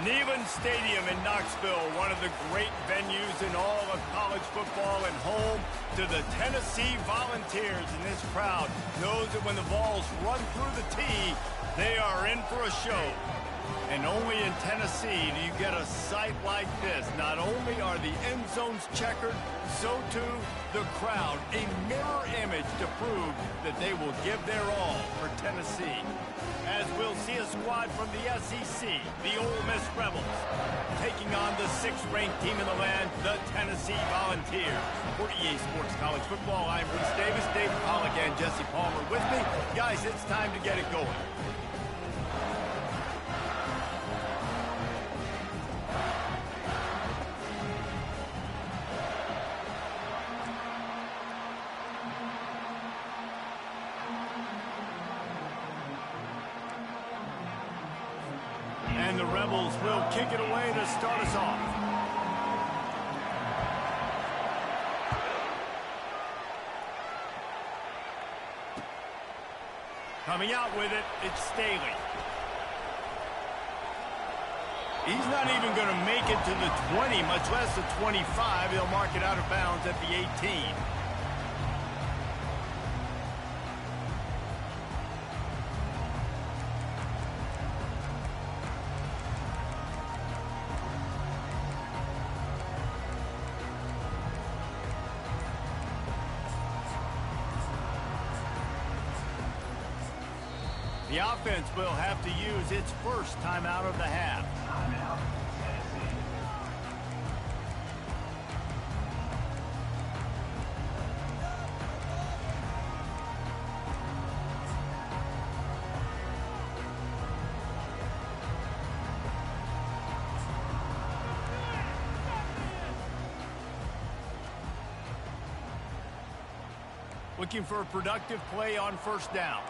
Neyland Stadium in Knoxville, one of the great venues in all of college football, and home to the Tennessee Volunteers. And this crowd knows that when the Vols run through the tee, they are in for a show. And only in Tennessee do you get a sight like this. Not only are the end zones checkered, so too the crowd, a mirror image to prove that they will give their all for Tennessee. As we'll see a squad from the SEC, the Ole Miss Rebels, taking on the 6th-ranked team in the land, the Tennessee Volunteers. For EA Sports College Football, I'm Bruce Davis, David Pollack, and Jesse Palmer with me. Guys, it's time to get it going. And the Rebels will kick it away to start us off. Coming out with it, it's Staley. He's not even going to make it to the 20, much less the 25. He'll mark it out of bounds at the 18. The offense will have to use its first timeout of the half. Looking for a productive play on first down.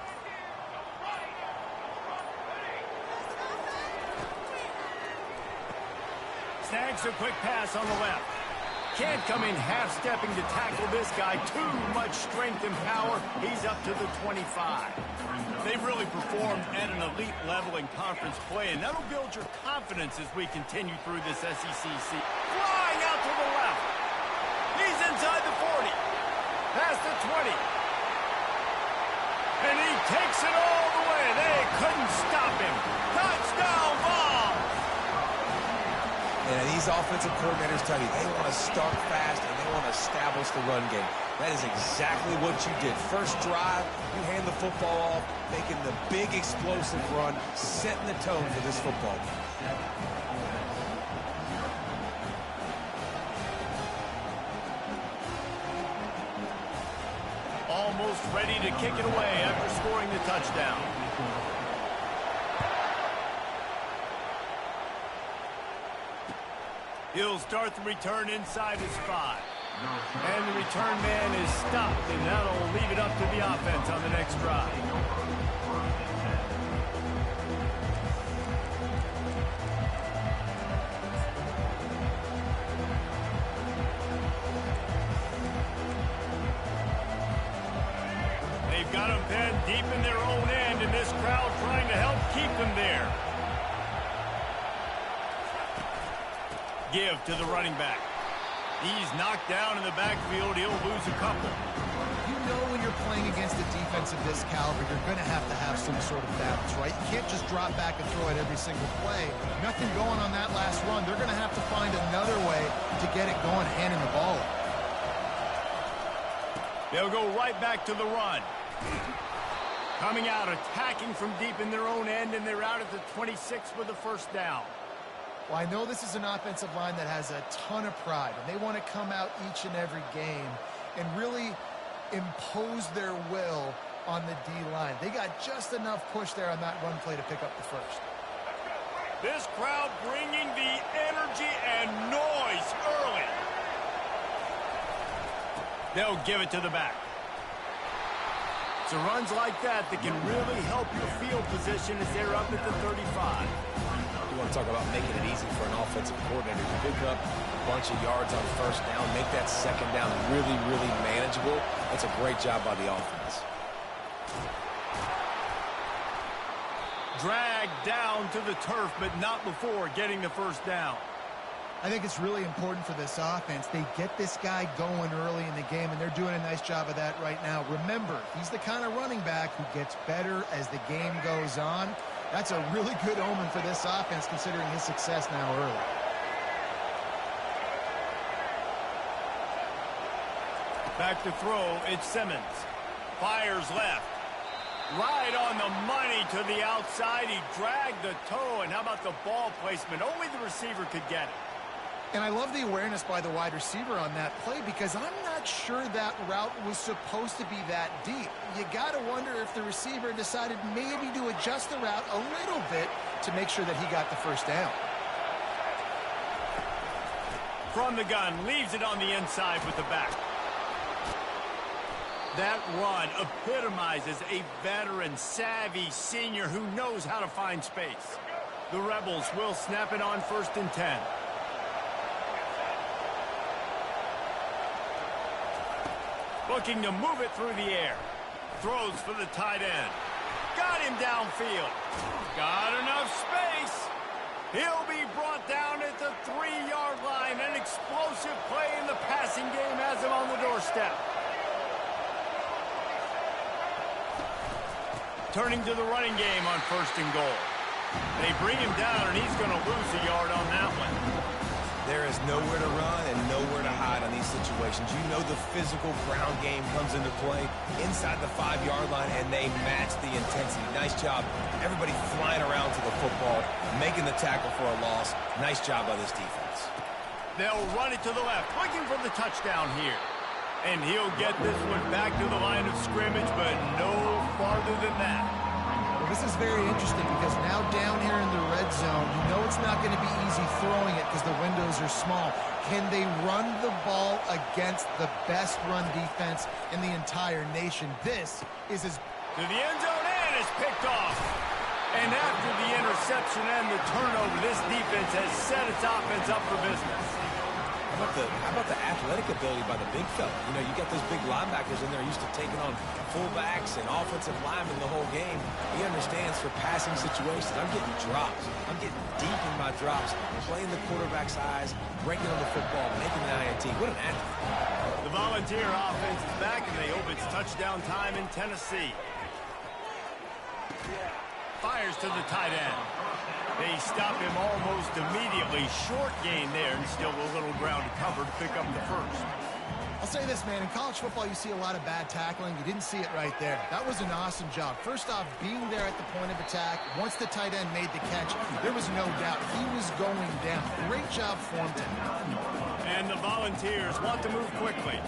Snags a quick pass on the left. Can't come in half-stepping to tackle this guy. Too much strength and power. He's up to the 25. They've really performed at an elite level in conference play, and that'll build your confidence as we continue through this SEC season. Flying out to the left. He's inside the 40. Past the 20. And he takes it all the way. They couldn't stop him. Touchdown, Vols! And these offensive coordinators tell you they want to start fast and they want to establish the run game. That is exactly what you did. First drive, you hand the football off, making the big explosive run, setting the tone for this football game. Almost ready to kick it away after scoring the touchdown. He'll start the return inside his 5. And the return man is stopped, and that'll leave it up to the offense on the next drive. They've got him pinned deep in their own end, and this crowd trying to help keep them there. Give to the running back. He's knocked down in the backfield. He'll lose a couple. You know when you're playing against a defense of this caliber, you're going to have some sort of balance, right? You can't just drop back and throw it every single play. Nothing going on that last run. They're going to have to find another way to get it going, handing the ball up. They'll go right back to the run. Coming out, attacking from deep in their own end, and they're out at the 26 with the first down. Well, I know this is an offensive line that has a ton of pride, and they want to come out each and every game and really impose their will on the D-line. They got just enough push there on that run play to pick up the first. This crowd bringing the energy and noise early. They'll give it to the back. So runs like that can really help your field position as they're up at the 35. You want to talk about making it easy for an offensive coordinator to pick up a bunch of yards on first down, make that second down really, really manageable. That's a great job by the offense. dragged down to the turf, but not before getting the first down. I think it's really important for this offense. They get this guy going early in the game, and they're doing a nice job of that right now. Remember, he's the kind of running back who gets better as the game goes on. That's a really good omen for this offense, considering his success now early. Back to throw, it's Simmons. Fires left. Right on the money to the outside. He dragged the toe, and how about the ball placement? Only the receiver could get it. And I love the awareness by the wide receiver on that play because I'm not sure that route was supposed to be that deep. You got to wonder if the receiver decided maybe to adjust the route a little bit to make sure that he got the first down. From the gun, leaves it on the inside with the back. That run epitomizes a veteran, savvy senior who knows how to find space. The Rebels will snap it on 1st and 10. Looking to move it through the air. Throws for the tight end. Got him downfield. Got enough space. He'll be brought down at the 3-yard line. An explosive play in the passing game has him on the doorstep. Turning to the running game on 1st and goal. They bring him down, and he's going to lose a yard on that one. There is nowhere to run and nowhere to hide on these situations. You know the physical ground game comes into play inside the 5-yard line, and they match the intensity. Nice job. Everybody flying around to the football, making the tackle for a loss. Nice job by this defense. They'll run it to the left, looking for the touchdown here. And he'll get this one back to the line of scrimmage, but no farther than that. Well, this is very interesting because now down here in the red zone, you know it's not going to be easy throwing it because the windows are small. Can they run the ball against the best run defense in the entire nation? This is as... To the end zone, and it's picked off. And after the interception and the turnover, this defense has set its offense up for business. How about the athletic ability by the big fella? You know, you got those big linebackers in there used to taking on fullbacks and offensive linemen the whole game. He understands for passing situations. I'm getting drops. I'm getting deep in my drops, playing the quarterback's eyes, breaking on the football, making the INT. What an athlete. The Volunteer offense is back, and they hope it's touchdown time in Tennessee. Fires to the tight end. They stop him almost immediately. Short gain there, and still a little ground to cover to pick up the first. I'll say this, man. In college football, you see a lot of bad tackling. You didn't see it right there. That was an awesome job. First off, being there at the point of attack. Once the tight end made the catch, there was no doubt he was going down. Great job for him to. And the Volunteers want to move quickly.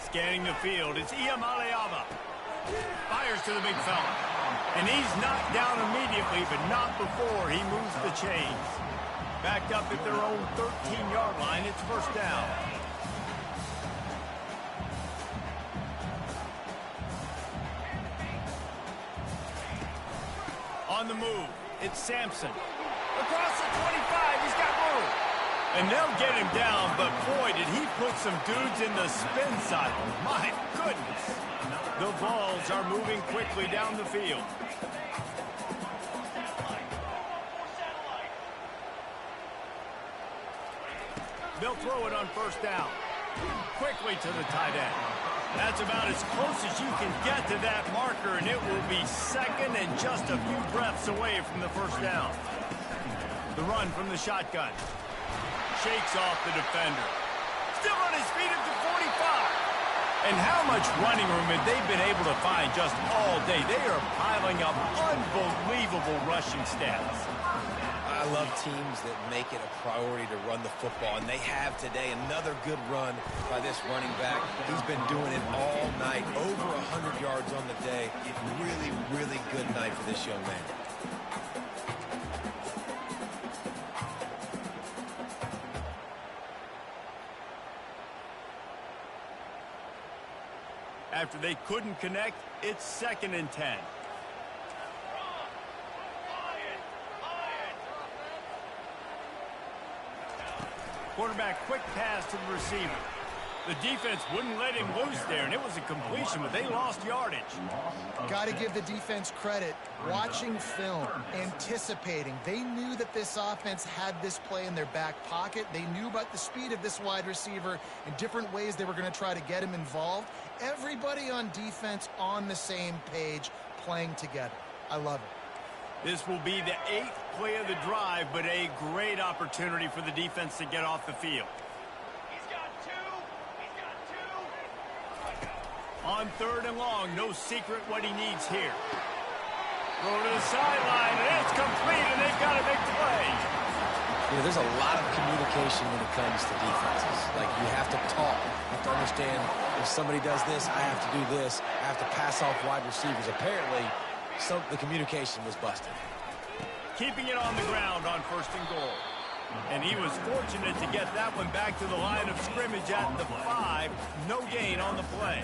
Scanning the field, it's Iamaleava. Fires to the big fella. And he's knocked down immediately, but not before he moves the chains. Backed up at their own 13-yard line, it's first down. On the move, it's Sampson. Across the 25, he's got room. And they'll get him down, but boy, did he put some dudes in the spin cycle. My goodness. The Vols are moving quickly down the field. They'll throw it on first down. Quickly to the tight end. That's about as close as you can get to that marker, and it will be second and just a few breaths away from the first down. The run from the shotgun. Shakes off the defender. Still on his feet at the 45. And how much running room have they been able to find just all day? They are piling up unbelievable rushing stats. I love teams that make it a priority to run the football, and they have today. Another good run by this running back. He's been doing it all night, over 100 yards on the day. Really, really good night for this young man. After they couldn't connect, it's 2nd and 10. Quarterback quick pass to the receiver. The defense wouldn't let him loose there, and it was a completion, but they lost yardage. Got to give the defense credit. Watching film, anticipating. They knew that this offense had this play in their back pocket. They knew about the speed of this wide receiver and different ways they were going to try to get him involved. Everybody on defense on the same page, playing together. I love it. This will be the 8th play of the drive, but a great opportunity for the defense to get off the field. On 3rd and long, no secret what he needs here. Go to the sideline, and it's complete, and they've got a big play. You know, there's a lot of communication when it comes to defenses. Like, you have to talk. You have to understand if somebody does this, I have to do this. I have to pass off wide receivers. Apparently, the communication was busted. Keeping it on the ground on 1st and goal. And he was fortunate to get that one back to the line of scrimmage at the 5. No gain on the play.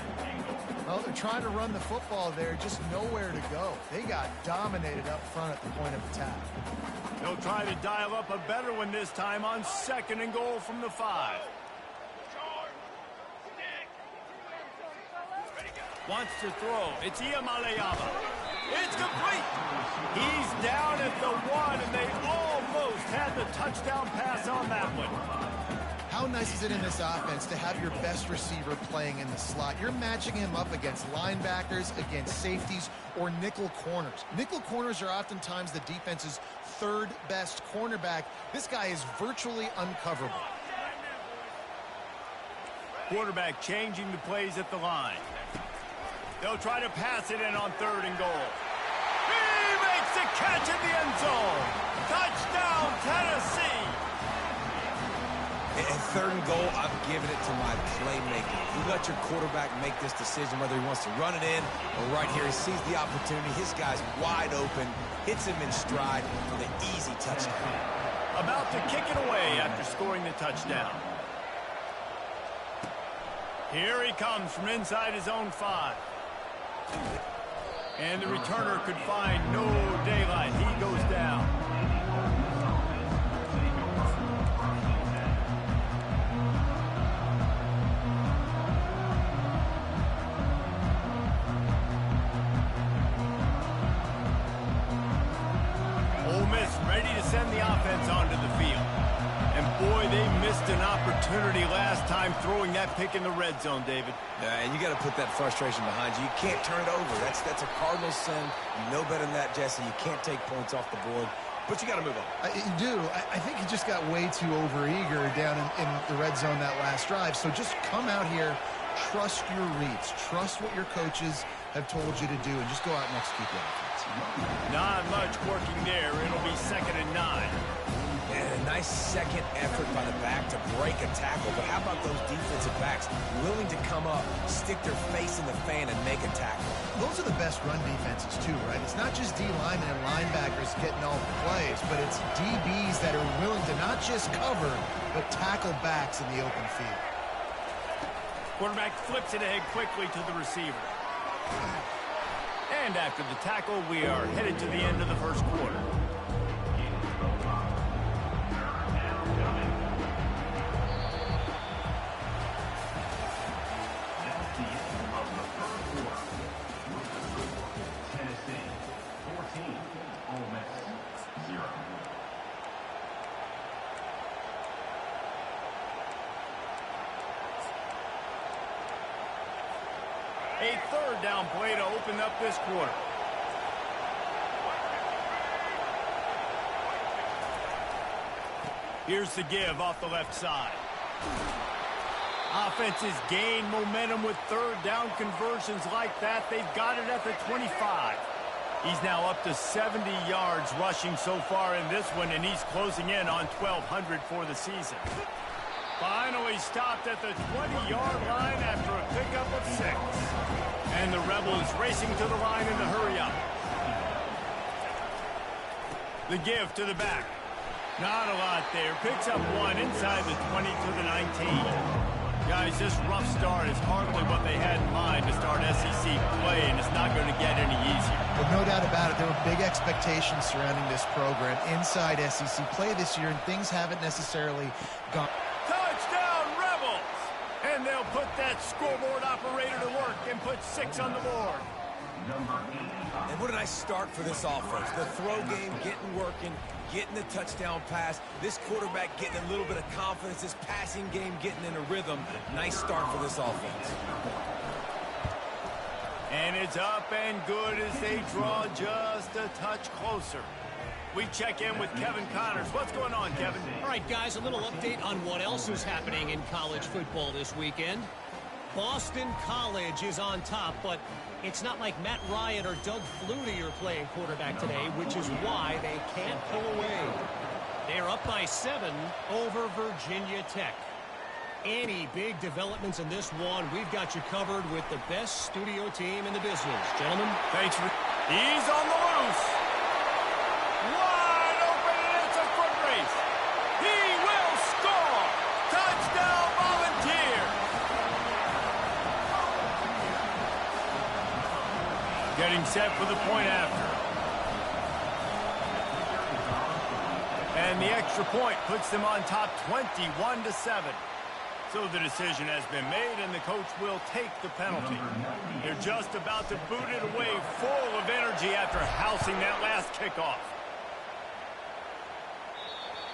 Well, they're trying to run the football there, just nowhere to go. They got dominated up front at the point of attack. They'll try to dial up a better one this time on 2nd and goal from the 5. Wants to throw. It's Iamaleava. It's complete. He's down at the 1, and they almost had the touchdown pass on that one. How nice is it in this offense to have your best receiver playing in the slot? You're matching him up against linebackers, against safeties, or nickel corners. Nickel corners are oftentimes the defense's 3rd best cornerback. This guy is virtually uncoverable. Quarterback changing the plays at the line. They'll try to pass it in on 3rd and goal. He makes the catch in the end zone. Touchdown, Tennessee. At 3rd and goal, I'm giving it to my playmaker. You let your quarterback make this decision whether he wants to run it in or right here. He sees the opportunity. His guy's wide open, hits him in stride for the easy touchdown. About to kick it away after scoring the touchdown. Here he comes from inside his own 5. And the returner could find no daylight. He goes down. Ole Miss ready to send the offense onto the field. And boy, they missed an opportunity last time throwing that pick in the red zone, David. And you got to put that frustration behind you. You can't turn it over. That's a cardinal sin. You know better than that, Jesse. You can't take points off the board, but you got to move on. You do. I think he just got way too overeager down in the red zone that last drive. So just come out here, trust your reads, trust what your coaches have told you to do, and just go out and execute the offense. Not much working there. It'll be 2nd and 9. And a nice second effort by the back to break a tackle. But how about those defensive backs willing to come up, stick their face in the fan, and make a tackle? Those are the best run defenses, too, right? It's not just D linemen and linebackers getting all the plays, but it's DBs that are willing to not just cover, but tackle backs in the open field. Quarterback flips it ahead quickly to the receiver. And after the tackle, we are headed to the end of the 1st quarter. Tennessee 14, Ole Miss 0. A 3rd down play to open up this quarter. Here's the give off the left side. Offenses gain momentum with 3rd down conversions like that. They've got it at the 25. He's now up to 70 yards rushing so far in this one, and he's closing in on 1,200 for the season. Finally stopped at the 20-yard line after a pickup of 6. And the Rebels racing to the line in the hurry-up. The give to the back. Not a lot there. Picks up 1 inside the 20 to the 19. Guys, this rough start is hardly what they had in mind to start SEC play, and it's not going to get any easier. But no doubt about it, there were big expectations surrounding this program inside SEC play this year, and things haven't necessarily gone. that scoreboard operator to work and put 6 on the board. And what a nice start for this offense. The throw game getting working, getting the touchdown pass. This quarterback getting a little bit of confidence. This passing game getting in a rhythm. Nice start for this offense. And it's up and good as they draw just a touch closer. We check in with Kevin Connors. What's going on, Kevin? All right, guys, a little update on what else is happening in college football this weekend. Boston College is on top, but it's not like Matt Ryan or Doug Flutie are playing quarterback today, which is why they can't pull away. They're up by 7 over Virginia Tech. Any big developments in this one, we've got you covered with the best studio team in the business. Gentlemen. Thanks for... He's on the loose. Wide open, and it's a foot race. He will score. Touchdown, Volunteers. Getting set for the point after. And the extra point puts them on top 21-7. So the decision has been made, and the coach will take the penalty. They're just about to boot it away, full of energy after housing that last kickoff.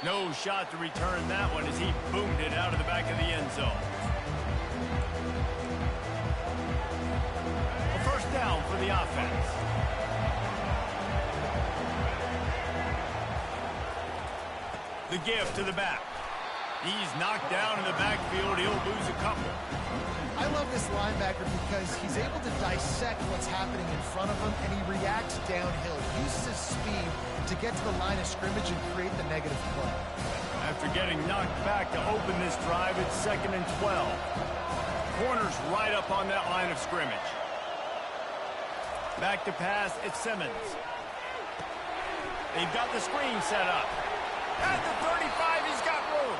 No shot to return that one as he boomed it out of the back of the end zone. A first down for the offense. The give to the back. He's knocked down in the backfield. He'll lose a couple. I love this linebacker because he's able to dissect what's happening in front of him, and he reacts downhill. He uses his speed to get to the line of scrimmage and create the negative play. After getting knocked back to open this drive, it's 2nd and 12. Corner's right up on that line of scrimmage. Back to pass, it's Simmons. They've got the screen set up. At the 35, he's got room.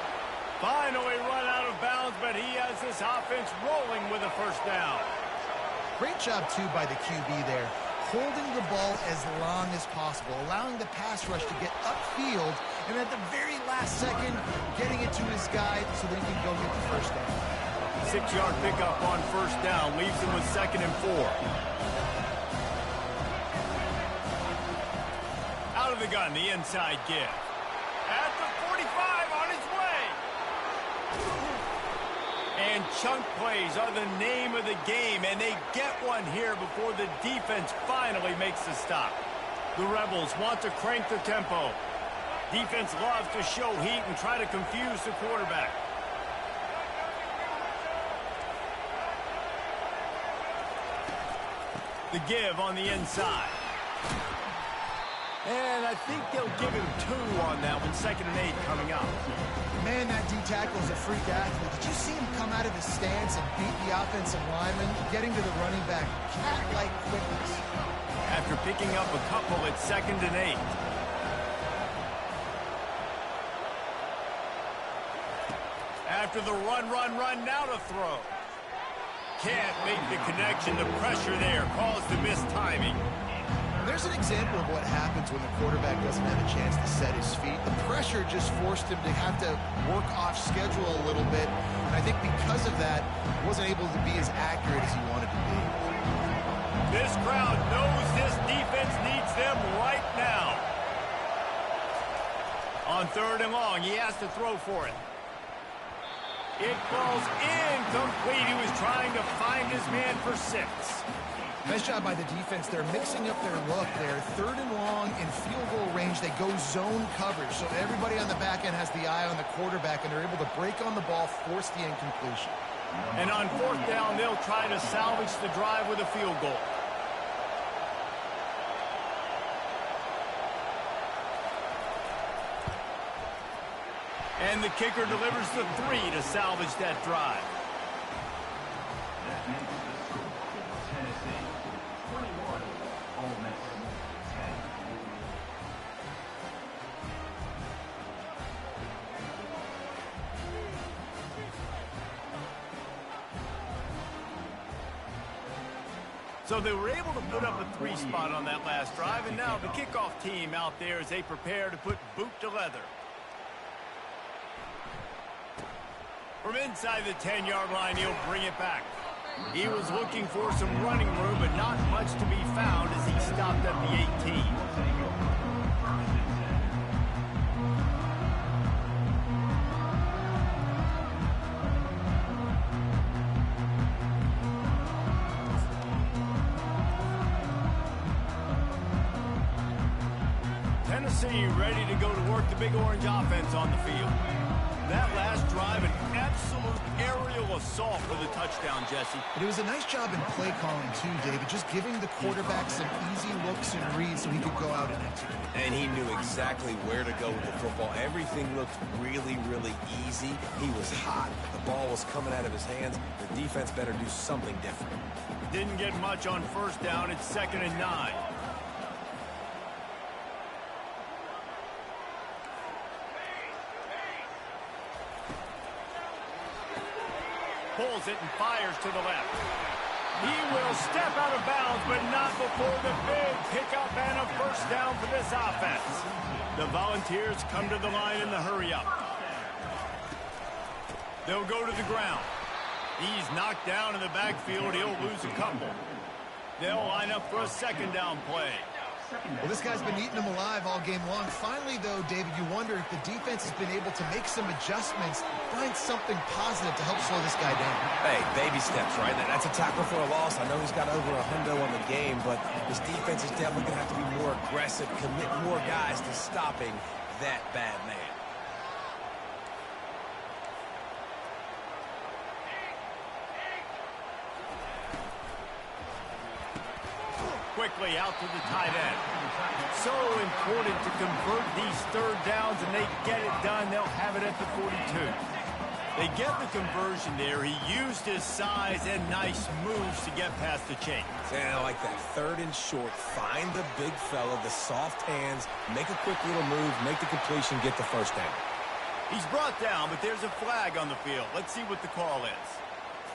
Finally run out of bounds, but he has this offense rolling with a first down. Great job, too, by the QB there. Holding the ball as long as possible, allowing the pass rush to get upfield, and at the very last second, getting it to his guy so that he can go get the first down. 6-yard pickup on first down leaves him with 2nd and 4. Out of the gun, the inside give. At the 45, on his way. And chunk plays are the name of the game, and they get one here before the defense finally makes the stop. The Rebels want to crank the tempo. Defense loves to show heat and try to confuse the quarterback. The give on the inside. And I think they'll give him 2 on that one. 2nd and 8 coming up. Man, that D-tackle is a freak athlete. Did you see him come out of his stance and beat the offensive lineman, getting to the running back? Cat-like quickness. After picking up a couple, it's 2nd and 8. After the run, now to throw. Can't make the connection. The pressure there caused the mistiming. There's an example of what happens when the quarterback doesn't have a chance to set his feet. The pressure just forced him to have to work off schedule a little bit. And I think because of that, he wasn't able to be as accurate as he wanted to be. This crowd knows this defense needs them right now. On 3rd and long, he has to throw for it. It falls incomplete. He was trying to find his man for 6. Nice job by the defense. They're mixing up their look there. 3rd and long in field goal range. They go zone coverage. So everybody on the back end has the eye on the quarterback, and they're able to break on the ball, force the incompletion. And on 4th down, they'll try to salvage the drive with a field goal. And the kicker delivers the 3 to salvage that drive. So they were able to put up a 3 spot on that last drive, and now the kickoff team out there as they prepare to put boot to leather. From inside the 10-yard line, he'll bring it back. He was looking for some running room, but not much to be found as he stopped at the 18. Tennessee ready to go to work the Big Orange offense on the field. That last drive, an absolute aerial assault for the touchdown, Jesse. But it was a nice job in play calling, too, David, just giving the quarterback some easy looks and reads so he could go out and execute. And he knew exactly where to go with the football. Everything looked really, really easy. He was hot. The ball was coming out of his hands. The defense better do something different. Didn't get much on first down. It's 2nd and 9. Pulls it and fires to the left. He will step out of bounds, but not before the big pickup and a first down for this offense. The Volunteers come to the line in the hurry-up. They'll go to the ground. He's knocked down in the backfield. He'll lose a couple. They'll line up for a 2nd down play. Well, this guy's been eating them alive all game long. Finally, though, David, you wonder if the defense has been able to make some adjustments, find something positive to help slow this guy down. Hey, baby steps, right? That's a tackle for a loss. I know he's got over $100 on the game, but this defense is definitely going to have to be more aggressive, commit more guys to stopping that bad man. Quickly out to the tight end. So important to convert these 3rd downs, and they get it done. They'll have it at the 42. They get the conversion there. He used his size and nice moves to get past the chains. And I like that 3rd and short. Find the big fella, the soft hands, make a quick little move, make the completion, get the first down. He's brought down, but there's a flag on the field. Let's see what the call is.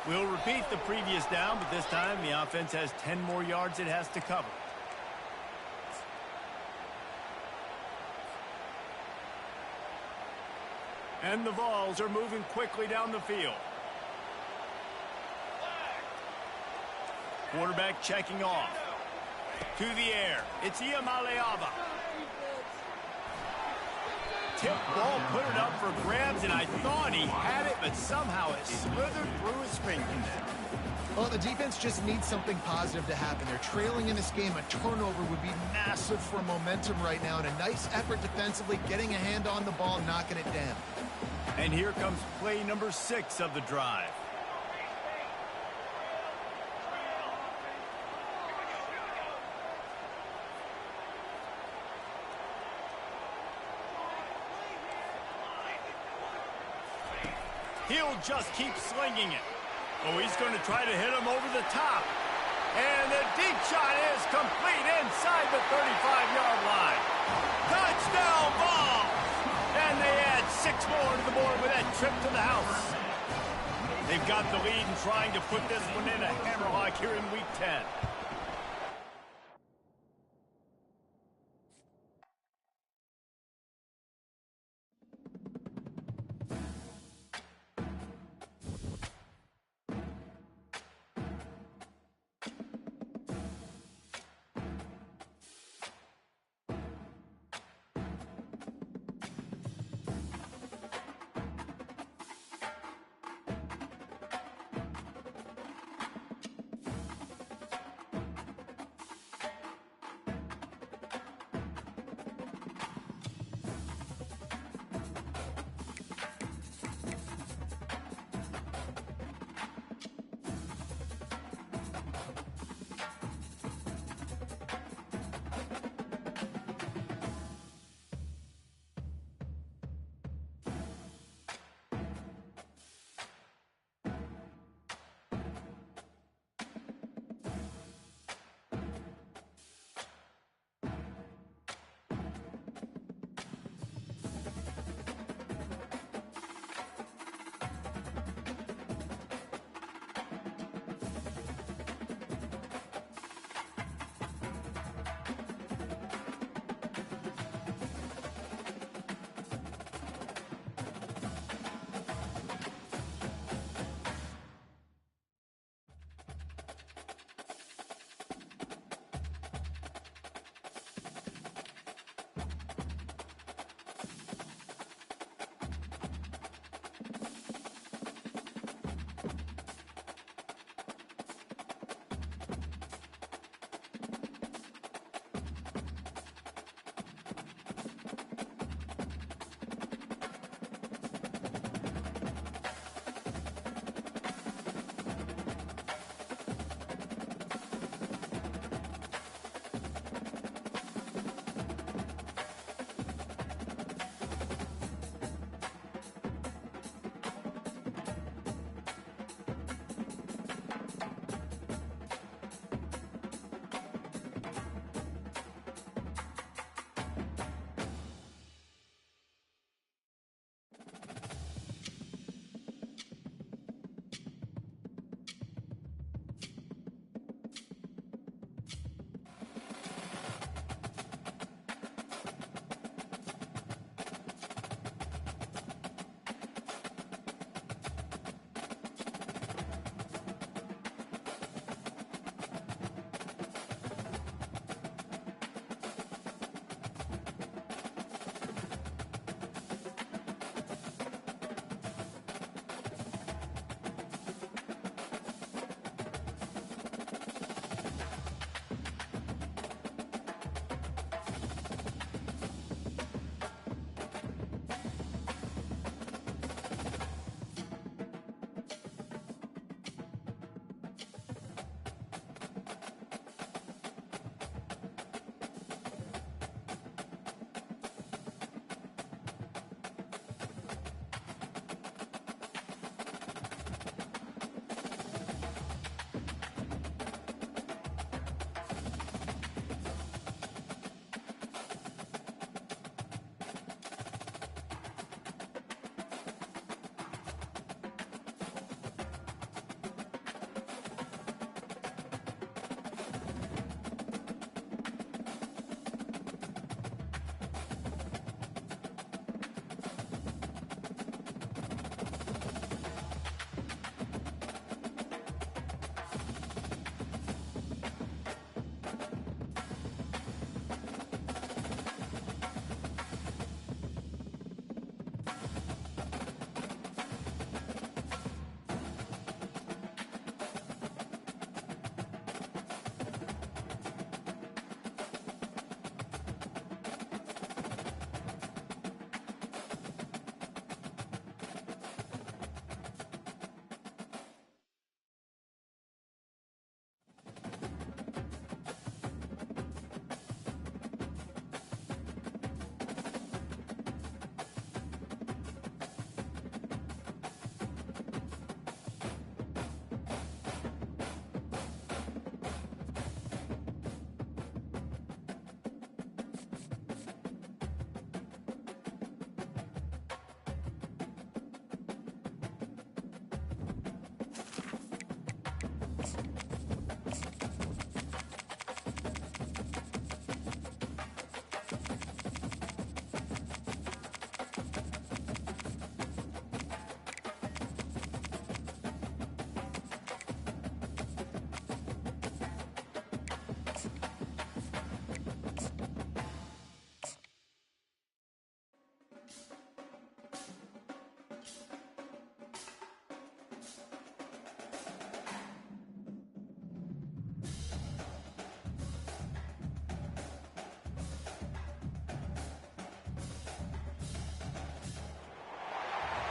We'll repeat the previous down, but this time the offense has 10 more yards it has to cover. And the Vols are moving quickly down the field. Quarterback checking off. To the air. It's Iamaleava. Tip ball, put it up for grabs, and I thought he had it, but somehow it slithered through his fingers. Well, the defense just needs something positive to happen. They're trailing in this game. A turnover would be massive for momentum right now, and a nice effort defensively, getting a hand on the ball, knocking it down. And here comes play number 6 of the drive. He'll just keep slinging it. Oh, he's going to try to hit him over the top. And the deep shot is complete inside the 35-yard line. Touchdown ball! And they add 6 more to the board with that trip to the house. They've got the lead and trying to put this one in a hammerlock here in Week 10.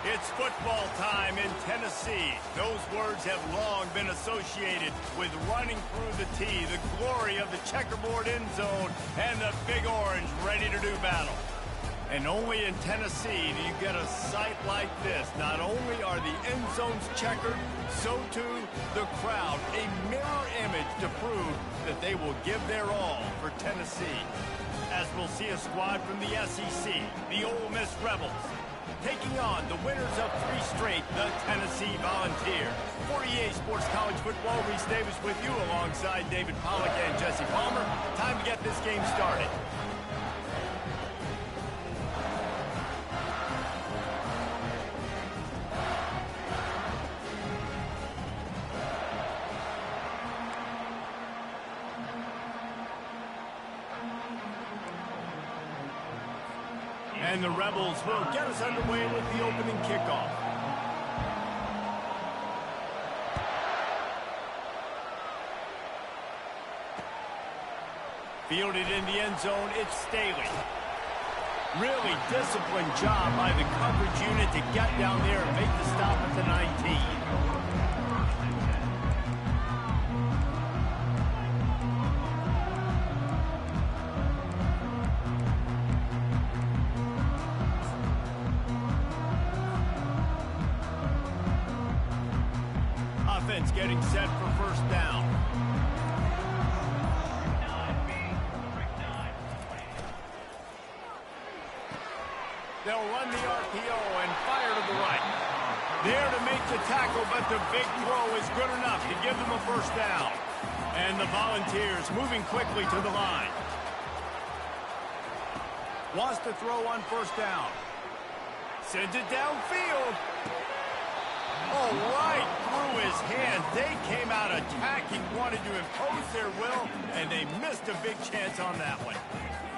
It's football time in Tennessee. Those words have long been associated with running through the tee, the glory of the checkerboard end zone, and the Big Orange ready to do battle. And only in Tennessee do you get a sight like this. Not only are the end zones checkered, so too the crowd, a mirror image to prove that they will give their all for Tennessee. As we'll see a squad from the SEC, the Ole Miss Rebels, taking on the winners of 3 straight, the Tennessee Volunteers. For EA Sports College Football, Reese Davis with you alongside David Pollack and Jesse Palmer. Time to get this game started. And the Rebels will get us underway with the opening kickoff. Fielded in the end zone, it's Staley. Really disciplined job by the coverage unit to get down there and make the stop at the 19. Getting set for first down. They'll run the RPO and fire to the right. There to make the tackle, but the big throw is good enough to give them a first down. And the Volunteers moving quickly to the line. Wants to throw on first down. Sends it downfield. Oh, right through his hand. They came out attacking, wanted to impose their will, and they missed a big chance on that one.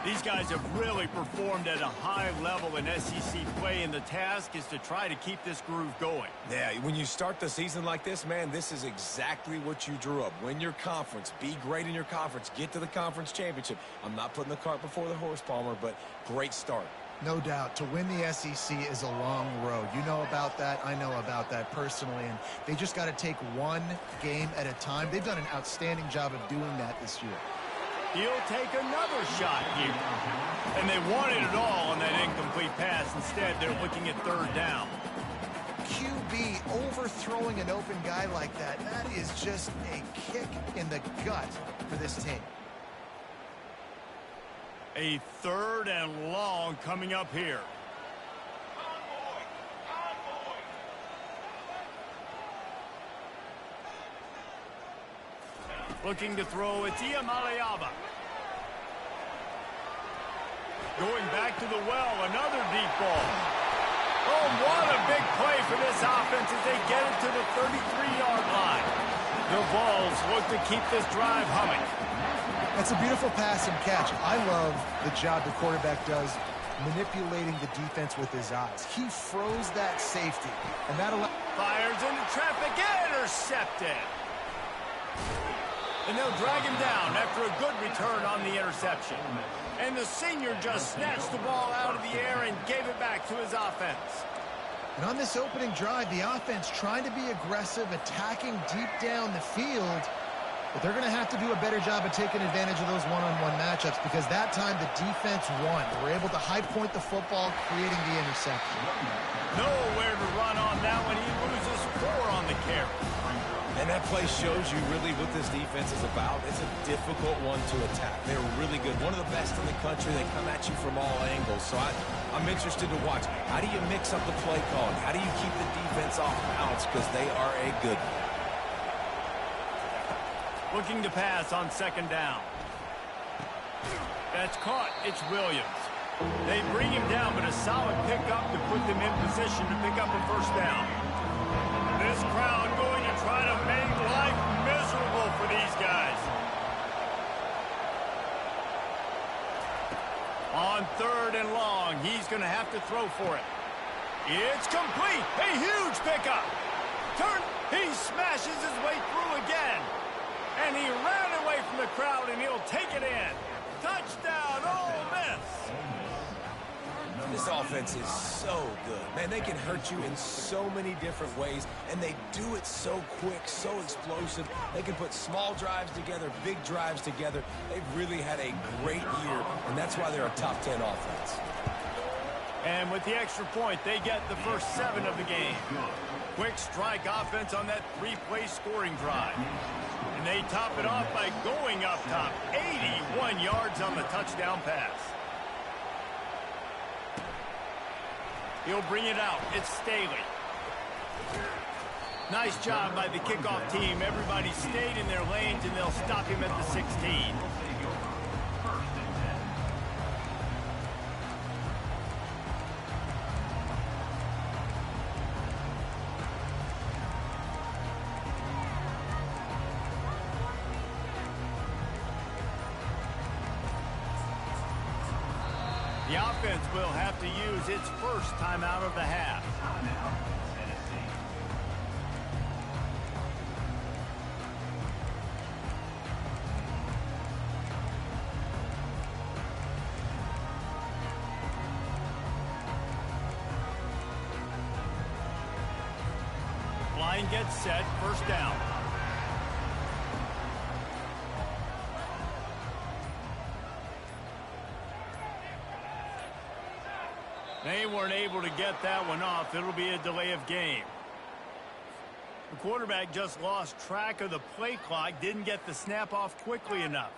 These guys have really performed at a high level in SEC play, and the task is to try to keep this groove going. Yeah, when you start the season like this, man, this is exactly what you drew up. Win your conference. Be great in your conference. Get to the conference championship. I'm not putting the cart before the horse, Palmer, but great start. No doubt. To win the SEC is a long road. You know about that. I know about that personally. And they just got to take one game at a time. They've done an outstanding job of doing that this year. He'll take another shot here. And they wanted it all on that incomplete pass. Instead, they're looking at third down. QB overthrowing an open guy like that, that is just a kick in the gut for this team. A third and long coming up here. Looking to throw, it's Iamaleava. Going back to the well, another deep ball. Oh, what a big play for this offense as they get it to the 33-yard line. The Vols look to keep this drive humming. That's a beautiful pass and catch. I love the job the quarterback does manipulating the defense with his eyes. He froze that safety, and that allowed... Fires into traffic, intercepted. And they'll drag him down after a good return on the interception. And the senior just snatched the ball out of the air and gave it back to his offense. And on this opening drive, the offense trying to be aggressive, attacking deep down the field. But they're going to have to do a better job of taking advantage of those one-on-one matchups because that time the defense won. They were able to high point the football, creating the interception. Nowhere to run on that one. He loses 4 on the carry. And that play shows you really what this defense is about. It's a difficult one to attack. They're really good. One of the best in the country. They come at you from all angles. So I'm interested to watch. How do you mix up the play calling? How do you keep the defense off balance? Because they are a good one. Looking to pass on second down. That's caught. It's Williams. They bring him down, but a solid pickup to put them in position to pick up a first down. This crowd going to try to make life miserable for these guys. On third and long, he's going to have to throw for it. It's complete. A huge pickup. He smashes his way through again. And he ran away from the crowd, and he'll take it in. Touchdown, Ole Miss. This offense is so good. Man, they can hurt you in so many different ways, and they do it so quick, so explosive. They can put small drives together, big drives together. They've really had a great year, and that's why they're a top 10 offense. And with the extra point, they get the first 7 of the game. Quick strike offense on that 3-play scoring drive. And they top it off by going up top. 81 yards on the touchdown pass. He'll bring it out. It's Staley. Nice job by the kickoff team. Everybody stayed in their lanes, and they'll stop him at the 16. The offense will have to use its first timeout of the half. Line gets set, first down. They weren't able to get that one off. It'll be a delay of game. The quarterback just lost track of the play clock, didn't get the snap off quickly enough.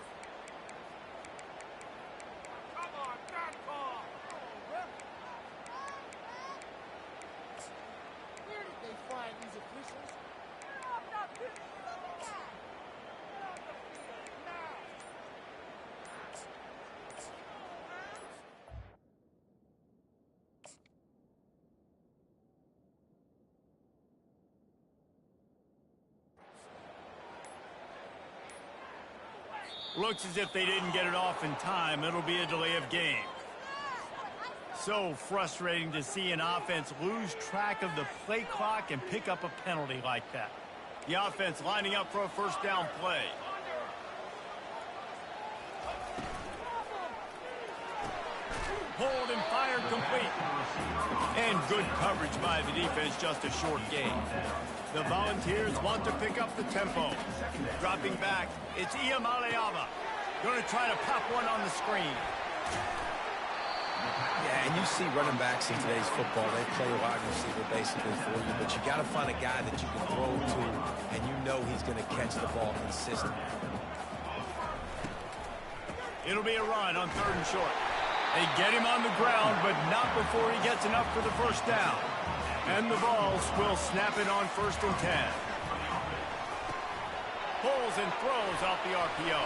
Where did they find these officials? Looks as if they didn't get it off in time. It'll be a delay of game. So frustrating to see an offense lose track of the play clock and pick up a penalty like that. The offense lining up for a first down play. Hold and fired complete. And good coverage by the defense, just a short gain. The Volunteers want to pick up the tempo. Dropping back, it's Iamaleava. Going to try to pop one on the screen. Yeah, and you see running backs in today's football, they play wide receiver basically for you, but you got to find a guy that you can throw to, and you know he's going to catch the ball consistently. It'll be a run on 3rd and short. They get him on the ground, but not before he gets enough for the first down. And the Vols will snap it on 1st and 10. Pulls and throws off the RPO.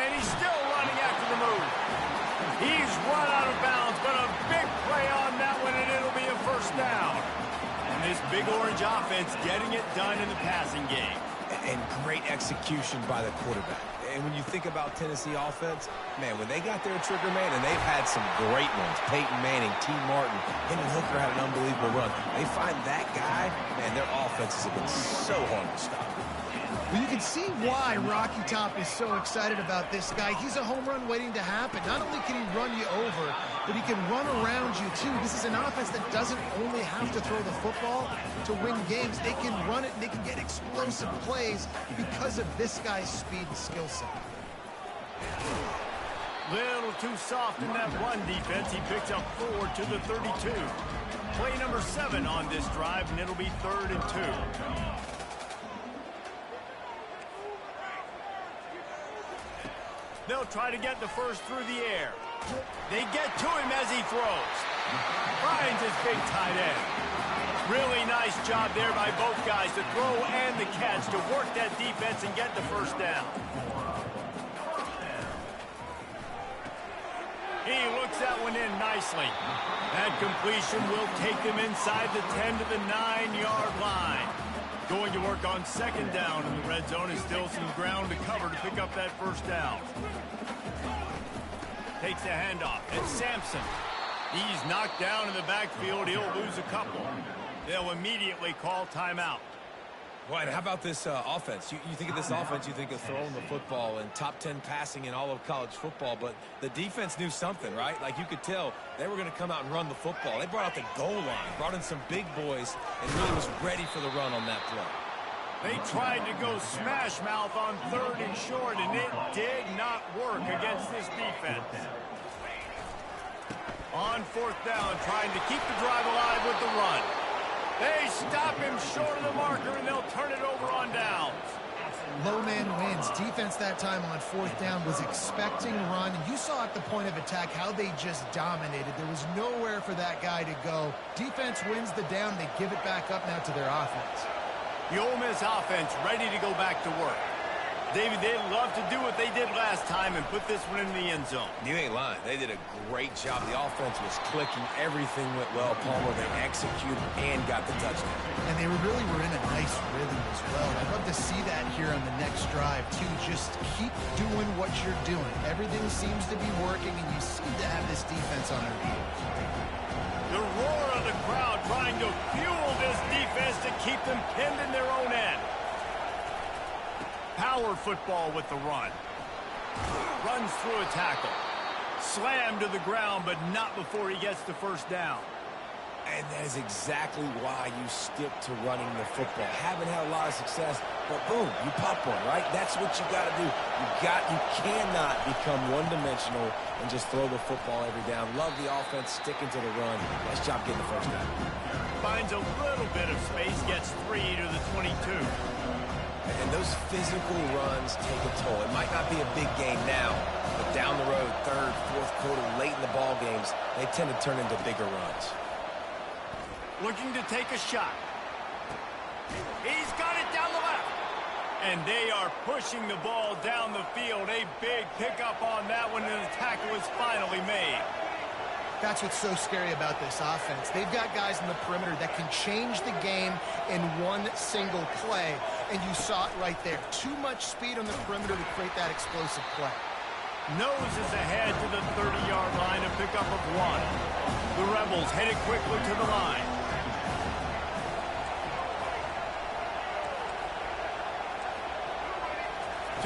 And he's still running after the move. He's run out of bounds, but a big play on that one, and it'll be a first down. And this Big Orange offense getting it done in the passing game. And great execution by the quarterback. And when you think about Tennessee offense, man, when they got their trigger man, and they've had some great ones, Peyton Manning, T. Martin, Hendon Hooker had an unbelievable run. They find that guy, man, their offenses have been so hard to stop. Well, you can see why Rocky Top is so excited about this guy. He's a home run waiting to happen. Not only can he run you over, but he can run around you, too. This is an offense that doesn't only have to throw the football to win games. They can run it, and they can get explosive plays because of this guy's speed and skill set. Little too soft in that run defense. He picks up 4 to the 32. Play number 7 on this drive, and it'll be 3rd and 2. They'll try to get the first through the air. They get to him as he throws. Finds his big tight end. Really nice job there by both guys to throw and the catch to work that defense and get the first down. He looks that one in nicely. That completion will take them inside the 10 to the 9-yard line. Going to work on 2nd down in the red zone. Is still some ground to cover to pick up that first down. Takes the handoff. It's Sampson. He's knocked down in the backfield. He'll lose a couple. They'll immediately call timeout. Well, and how about this offense? You think of this offense, you think of throwing the football and top 10 passing in all of college football, but the defense knew something, right? Like you could tell they were going to come out and run the football. They brought out the goal line, brought in some big boys, and really was ready for the run on that play. They tried to go smash mouth on 3rd and short, and it did not work against this defense. On 4th down, trying to keep the drive alive with the run. They stop him short of the marker, and they'll turn it over on downs. Low man wins. Defense that time on 4th down was expecting run. And you saw at the point of attack how they just dominated. There was nowhere for that guy to go. Defense wins the down. They give it back up now to their offense. The Ole Miss offense ready to go back to work. David, they'd love to do what they did last time and put this one in the end zone. You ain't lying. They did a great job. The offense was clicking. Everything went well. Palmer, they executed and got the touchdown. And they really were in a nice rhythm as well. I'd love to see that here on the next drive, too. Just keep doing what you're doing. Everything seems to be working, and you seem to have this defense on their heels. The roar of the crowd trying to fuel this defense to keep them pinned in their own end. Power football with the run. Runs through a tackle. Slammed to the ground, but not before he gets the first down. And that is exactly why you stick to running the football. Haven't had a lot of success, but boom, you pop one, right? That's what you got to do. You cannot become one-dimensional and just throw the football every down. Love the offense, sticking to the run. Nice job getting the first down. Finds a little bit of space, gets 3 to the 22. And those physical runs take a toll. It might not be a big game now, but down the road, 3rd, 4th quarter, late in the ball games, they tend to turn into bigger runs. Looking to take a shot. He's got it down the left. And they are pushing the ball down the field. A big pickup on that one, and the tackle is finally made. That's what's so scary about this offense. They've got guys in the perimeter that can change the game in one single play, and you saw it right there. Too much speed on the perimeter to create that explosive play. Noses ahead to the 30-yard line, a pickup of 1. The Rebels headed quickly to the line.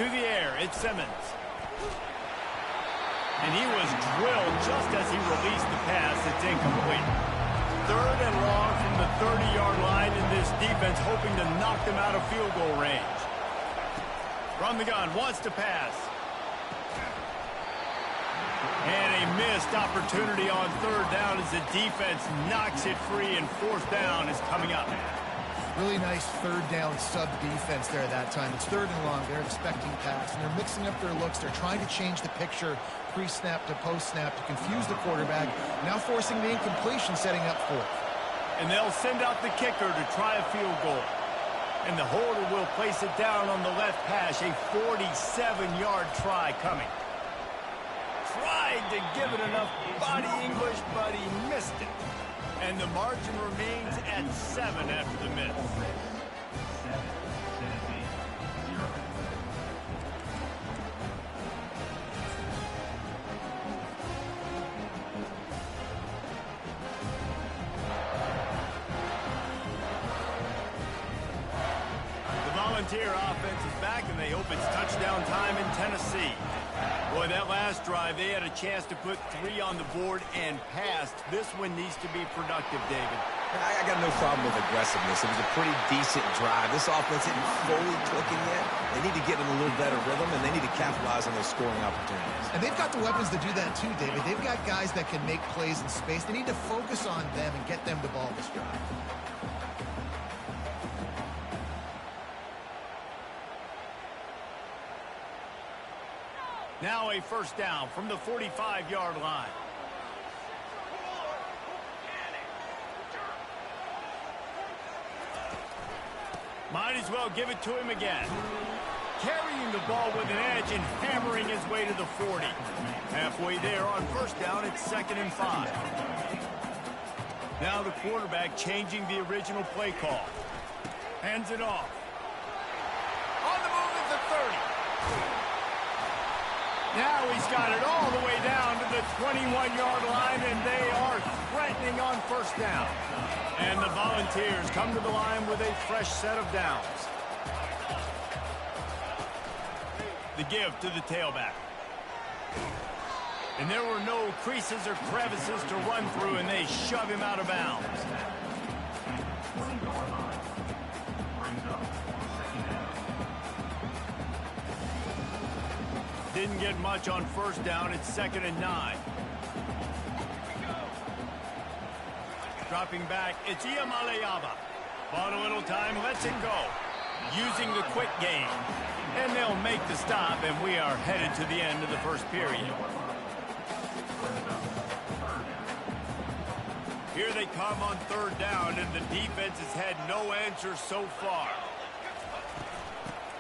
To the air, it's Simmons. And he was drilled just as he released the pass. It's incomplete. 3rd and long from the 30-yard line, in this defense hoping to knock them out of field goal range. From the gun, wants to pass. And a missed opportunity on 3rd down as the defense knocks it free, and 4th down is coming up. Really nice 3rd down sub defense there that time. It's 3rd and long. They're expecting pass, and they're mixing up their looks. They're trying to change the picture pre-snap to post-snap to confuse the quarterback, now forcing the incompletion, setting up 4th. And they'll send out the kicker to try a field goal. And the holder will place it down on the left hash. A 47-yard try coming. Tried to give it enough body English, but he missed it. And the margin remains at 7 after the miss. The Volunteer offense is back, and they hope it's touchdown time in Tennessee. Boy, that last drive, they had a chance to put 3 on the board and passed. This one needs to be productive, David. I got no problem with aggressiveness. It was a pretty decent drive. This offense isn't fully clicking yet. They need to get in a little better rhythm, and they need to capitalize on those scoring opportunities. And they've got the weapons to do that too, David. They've got guys that can make plays in space. They need to focus on them and get them the ball this drive. Now a first down from the 45-yard line. Might as well give it to him again. Carrying the ball with an edge and hammering his way to the 40. Halfway there on first down, it's 2nd and 5. Now the quarterback changing the original play call. Hands it off. On the move at the 30. Now he's got it all the way down to the 21-yard line, and they are threatening on first down. And the Volunteers come to the line with a fresh set of downs. The give to the tailback. And there were no creases or crevices to run through, and they shove him out of bounds. Didn't get much on first down. It's 2nd and 9. Dropping back, it's Iamaleava. Bought a little time, lets it go. Using the quick game. And they'll make the stop, and we are headed to the end of the first period. Here they come on 3rd down, and the defense has had no answer so far.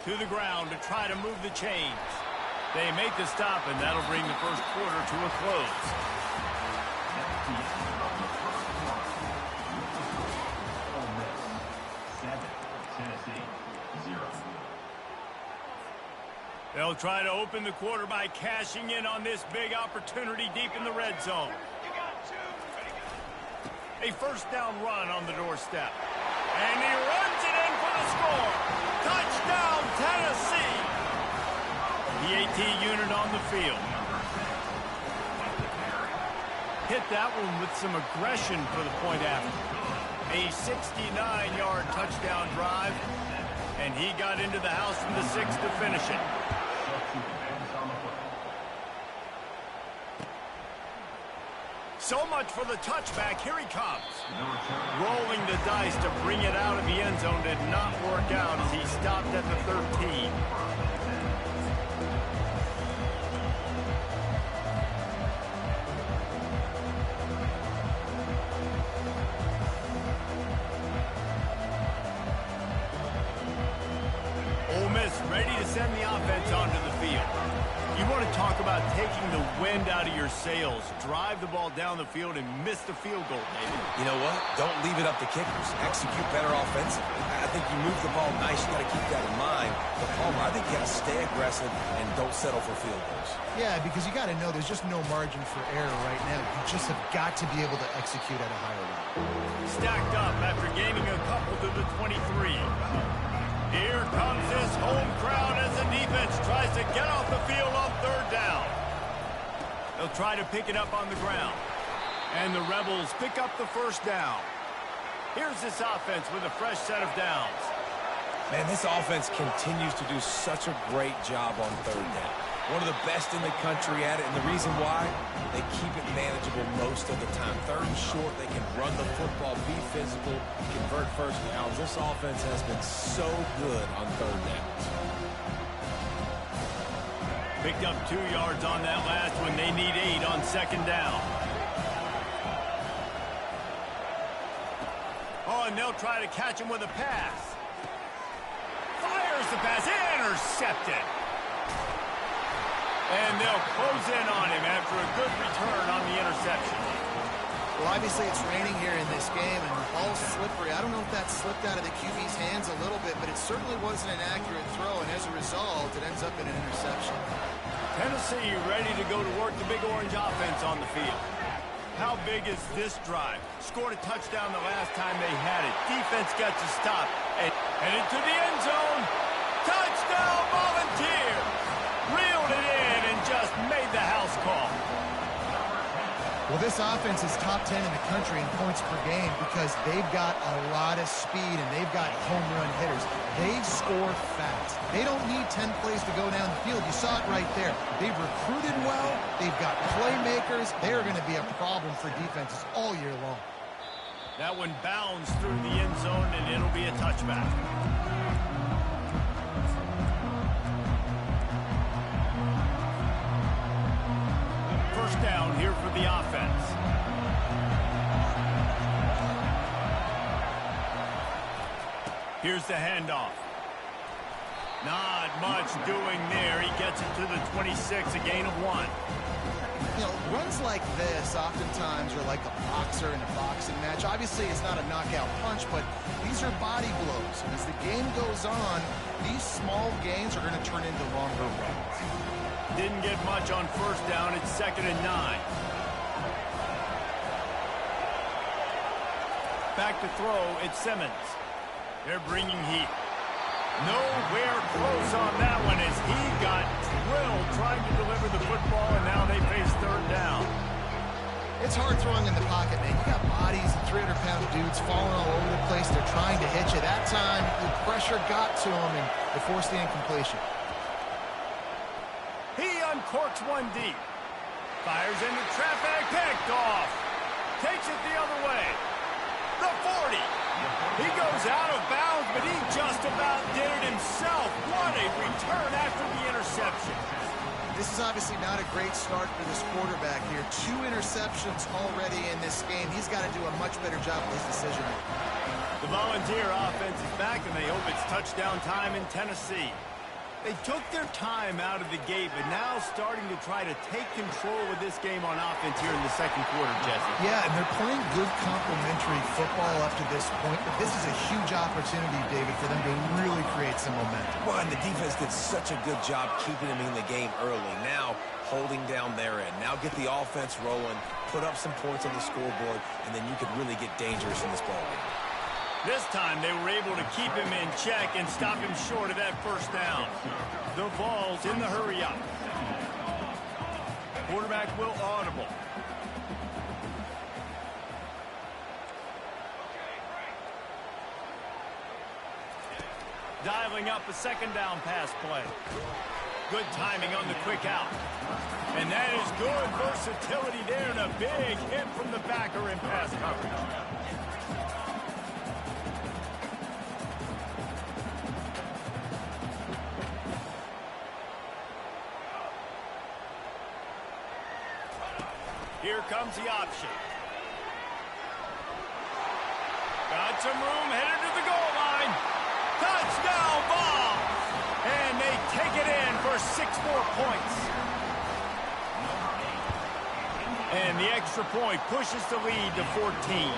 To the ground to try to move the chains. They make the stop, and that'll bring the first quarter to a close. They'll try to open the quarter by cashing in on this big opportunity deep in the red zone. A first down run on the doorstep. And he runs it in for the score. Touchdown, Tennessee. The AT unit on the field. Hit that one with some aggression for the point after. A 69-yard touchdown drive. And he got into the house from the 6 to finish it. So much for the touchback. Here he comes. Rolling the dice to bring it out of the end zone did not work out as he stopped at the 13. Ole Miss ready to send the offense onto the field. You want to talk about taking the wind out of your sails. Drive the ball down the field and miss the field goal, David. You know what? Don't leave it up to kickers. Execute better offensively. I think you move the ball nice. You got to keep that in mind. But Palmer, I think you got to stay aggressive and don't settle for field goals. Yeah, because you got to know there's just no margin for error right now. You just have got to be able to execute at a higher level. Stacked up after gaining a couple to the 23. Here comes this home crowd as the defense tries to get off the field on 3rd down. They'll try to pick it up on the ground. And the Rebels pick up the first down. Here's this offense with a fresh set of downs. Man, this offense continues to do such a great job on 3rd down. One of the best in the country at it, and the reason why, they keep it manageable most of the time. 3rd and short, they can run the football, be physical, convert first downs. This offense has been so good on 3rd downs. Picked up 2 yards on that last one. They need 8 on 2nd down. Oh, and they'll try to catch him with a pass. Fires the pass. Intercepted. And they'll close in on him after a good return on the interception. Well, obviously it's raining here in this game, and the ball's slippery. I don't know if that slipped out of the QB's hands a little bit, but it certainly wasn't an accurate throw, and as a result, it ends up in an interception. Tennessee ready to go to work the Big Orange offense on the field. How big is this drive? Scored a touchdown the last time they had it. Defense gets a stop. And into the end zone. Touchdown, Volunteers! Reeled it in and just made the house call. Well, this offense is top 10 in the country in points per game because they've got a lot of speed and they've got home run hitters. They score fast. They don't need 10 plays to go down the field. You saw it right there. They've recruited well. They've got playmakers. They are going to be a problem for defenses all year long. That one bounds through the end zone, and it'll be a touchback. First down here for the offense. Here's the handoff. Not much doing there. He gets it to the 26, a gain of 1. You know, runs like this oftentimes are like a boxer in a boxing match. Obviously, it's not a knockout punch, but these are body blows. And as the game goes on, these small gains are going to turn into longer runs. Didn't get much on first down. It's 2nd and 9. Back to throw, it's Simmons. They're bringing heat. Nowhere close on that one as he got drilled trying to deliver the football, and now they face third down. It's hard throwing in the pocket, man. You got bodies and 300-pound dudes falling all over the place. They're trying to hit you. That time, the pressure got to him, and they forced the incompletion. He uncorks one deep. Fires into traffic, picked off. Takes it the other way. The 40. He goes out of bounds, but he just about did it himself. What a return after the interception. This is obviously not a great start for this quarterback here. 2 interceptions already in this game. He's got to do a much better job with his decision. The Volunteer offense is back, and they hope it's touchdown time in Tennessee. They took their time out of the gate, but now starting to try to take control of this game on offense here in the second quarter, Jesse. Yeah, and they're playing good complementary football up to this point, but this is a huge opportunity, David, for them to really create some momentum. Well, and the defense did such a good job keeping them in the game early. Now holding down their end. Now get the offense rolling, put up some points on the scoreboard, and then you could really get dangerous in this ballgame. This time they were able to keep him in check and stop him short of that first down. The Vols in the hurry up. Quarterback will audible. Dialing up a second down pass play. Good timing on the quick out. And that is good versatility there, and a big hit from the backer in pass coverage. Here comes the option. Got some room, headed to the goal line. Touchdown, Vols! And they take it in for 6 more points. And the extra point pushes the lead to 14.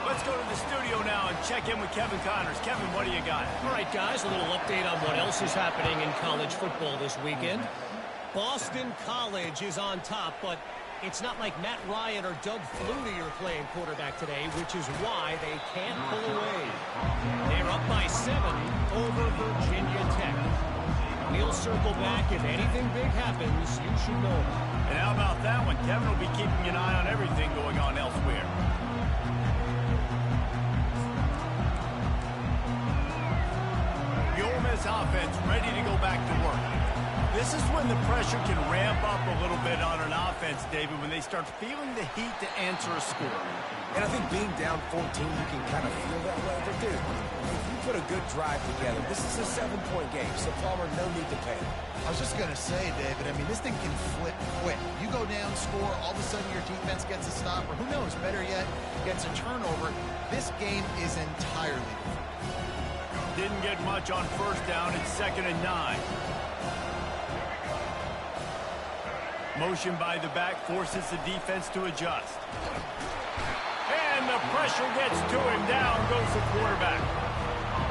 Let's go to the studio now and check in with Kevin Connors. Kevin, what do you got? All right, guys, a little update on what else is happening in college football this weekend. Boston College is on top, but it's not like Matt Ryan or Doug Flutie are playing quarterback today, which is why they can't pull away. They're up by 7 over Virginia Tech. We'll circle back. If anything big happens, you should know. And how about that one? Kevin will be keeping an eye on everything going on elsewhere. The Ole Miss offense ready to go back to work. This is when the pressure can ramp up a little bit on an offense, David, when they start feeling the heat to answer a score. And I think being down 14, you can kind of feel that way. But, dude, if you put a good drive together, this is a 7-point game, so Palmer, no need to panic. I was just going to say, David, I mean, this thing can flip quick. You go down, score, all of a sudden your defense gets a stop, or who knows, better yet, gets a turnover. This game is entirely different. Didn't get much on first down. It's 2nd and 9. Motion by the back forces the defense to adjust. And the pressure gets to him. Down goes the quarterback.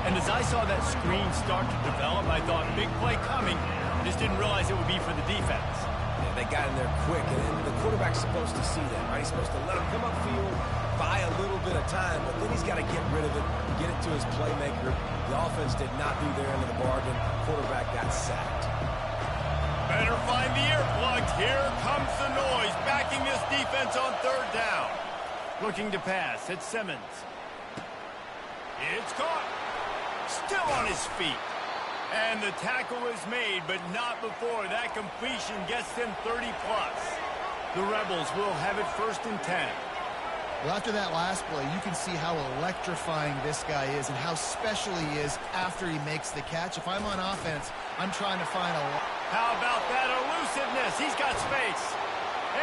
And as I saw that screen start to develop, I thought, big play coming. I just didn't realize it would be for the defense. Yeah, they got in there quick, and then the quarterback's supposed to see that, right? He's supposed to let him come upfield, buy a little bit of time, but then he's got to get rid of it, get it to his playmaker. The offense did not do their end of the bargain. Quarterback got sacked. Better find the earplugs. Here comes the noise, backing this defense on 3rd down. Looking to pass. It's Simmons. It's caught. Still on his feet. And the tackle is made, but not before that completion gets them 30-plus. The Rebels will have it 1st and 10. Well, after that last play, you can see how electrifying this guy is and how special he is after he makes the catch. If I'm on offense, I'm trying to find a... How about that elusiveness? He's got space.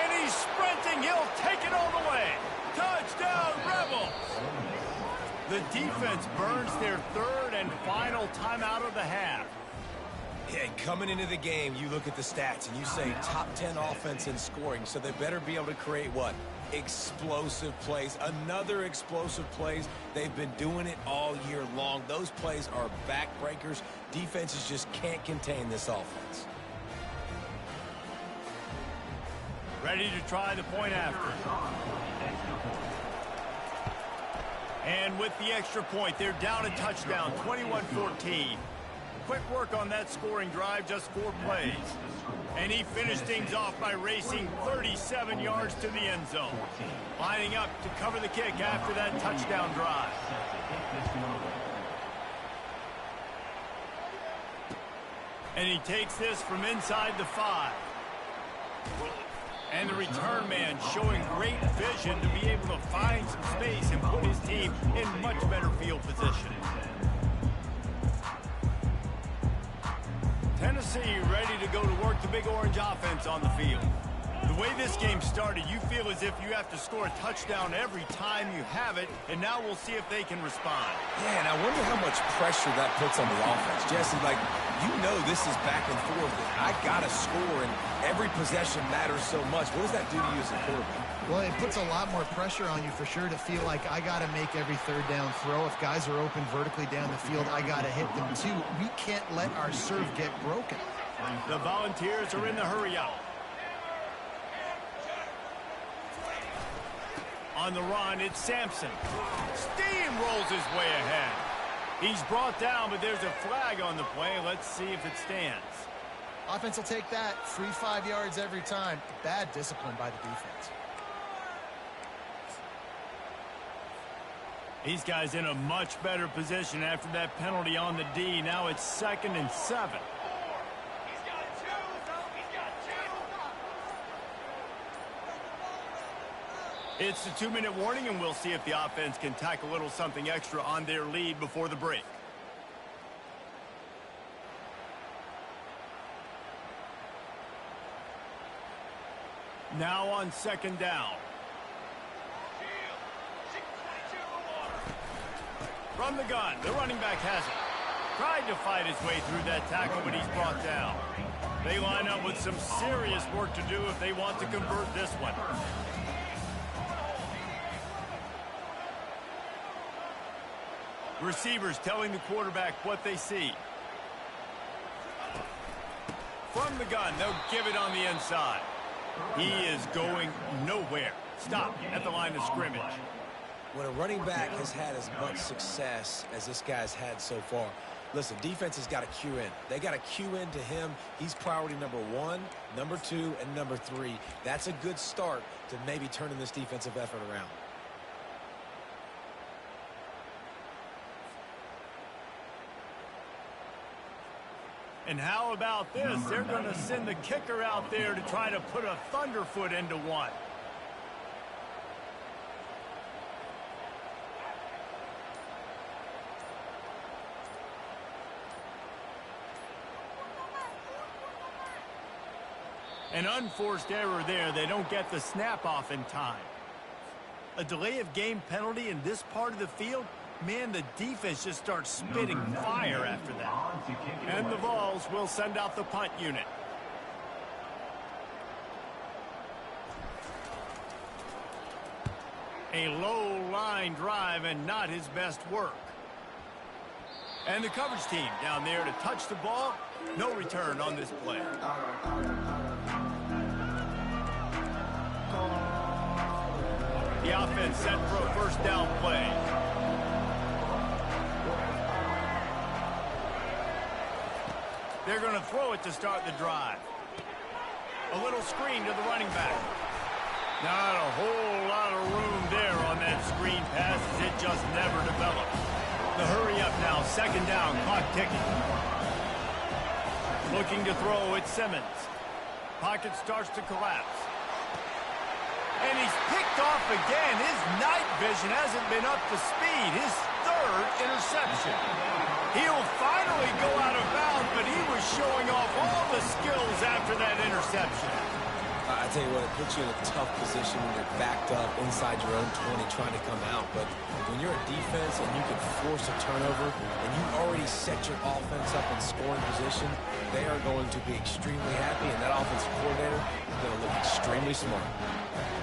And he's sprinting. He'll take it all the way. Touchdown, Rebels! The defense burns their 3rd and final timeout of the half. Yeah, coming into the game, you look at the stats and you say top 10 offense in scoring, so they better be able to create what? Explosive plays. Another explosive plays. They've been doing it all year long. Those plays are backbreakers. Defenses just can't contain this offense. Ready to try the point after. And with the extra point, they're down a touchdown, 21-14. Quick work on that scoring drive, just 4 plays. And he finished things off by racing 37 yards to the end zone. Lining up to cover the kick after that touchdown drive. And he takes this from inside the 5. And the return man showing great vision to be able to find some space and put his team in much better field position. Tennessee ready to go to work the Big Orange offense on the field. The way this game started, you feel as if you have to score a touchdown every time you have it, and now we'll see if they can respond. Yeah, and I wonder how much pressure that puts on the offense. Jesse, like, you know this is back and forth, and I got to score, and every possession matters so much. What does that do to you as a quarterback? Well, it puts a lot more pressure on you for sure to feel like I got to make every third down throw. If guys are open vertically down the field, I got to hit them too. We can't let our serve get broken. The Volunteers are in the hurry out. On the run, it's Sampson. Steamrolls his way ahead. He's brought down, but there's a flag on the play. Let's see if it stands. Offense will take that. Free 5 yards every time. Bad discipline by the defense. These guys in a much better position after that penalty on the D. Now it's 2nd and 7. It's the 2-minute warning, and we'll see if the offense can tack a little something extra on their lead before the break. Now on 2nd down. From the gun, the running back has it. Tried to fight his way through that tackle, but he's brought down. They line up with some serious work to do if they want to convert this one. Receivers telling the quarterback what they see. From the gun, they'll give it on the inside. He is going nowhere. Stop at the line of scrimmage. When a running back has had as much success as this guy's had so far, listen, defense has got to cue in. They got to cue in to him. He's priority number 1, number 2, and number 3. That's a good start to maybe turning this defensive effort around. And how about this? They're going to send the kicker out there to try to put a thunderfoot into one. An unforced error there. They don't get the snap off in time. A delay of game penalty in this part of the field? Man, the defense just starts spitting fire after that. And the Vols will send out the punt unit. A low line drive and not his best work. And the coverage team down there to touch the ball. No return on this play. The offense set for a first down play. They're going to throw it to start the drive. A little screen to the running back. Not a whole lot of room there on that screen pass as it just never developed. The hurry up now, 2nd down, clock ticking. Looking to throw, it's Simmons. Pocket starts to collapse. And he's picked off again. His night vision hasn't been up to speed. His 3rd interception. He'll finally go out of bounds, but he was showing off all the skills after that interception. I tell you what, it puts you in a tough position when you're backed up inside your own 20 trying to come out. But when you're a defense and you can force a turnover and you already set your offense up in scoring position, they are going to be extremely happy, and that offensive coordinator is going to look extremely smart.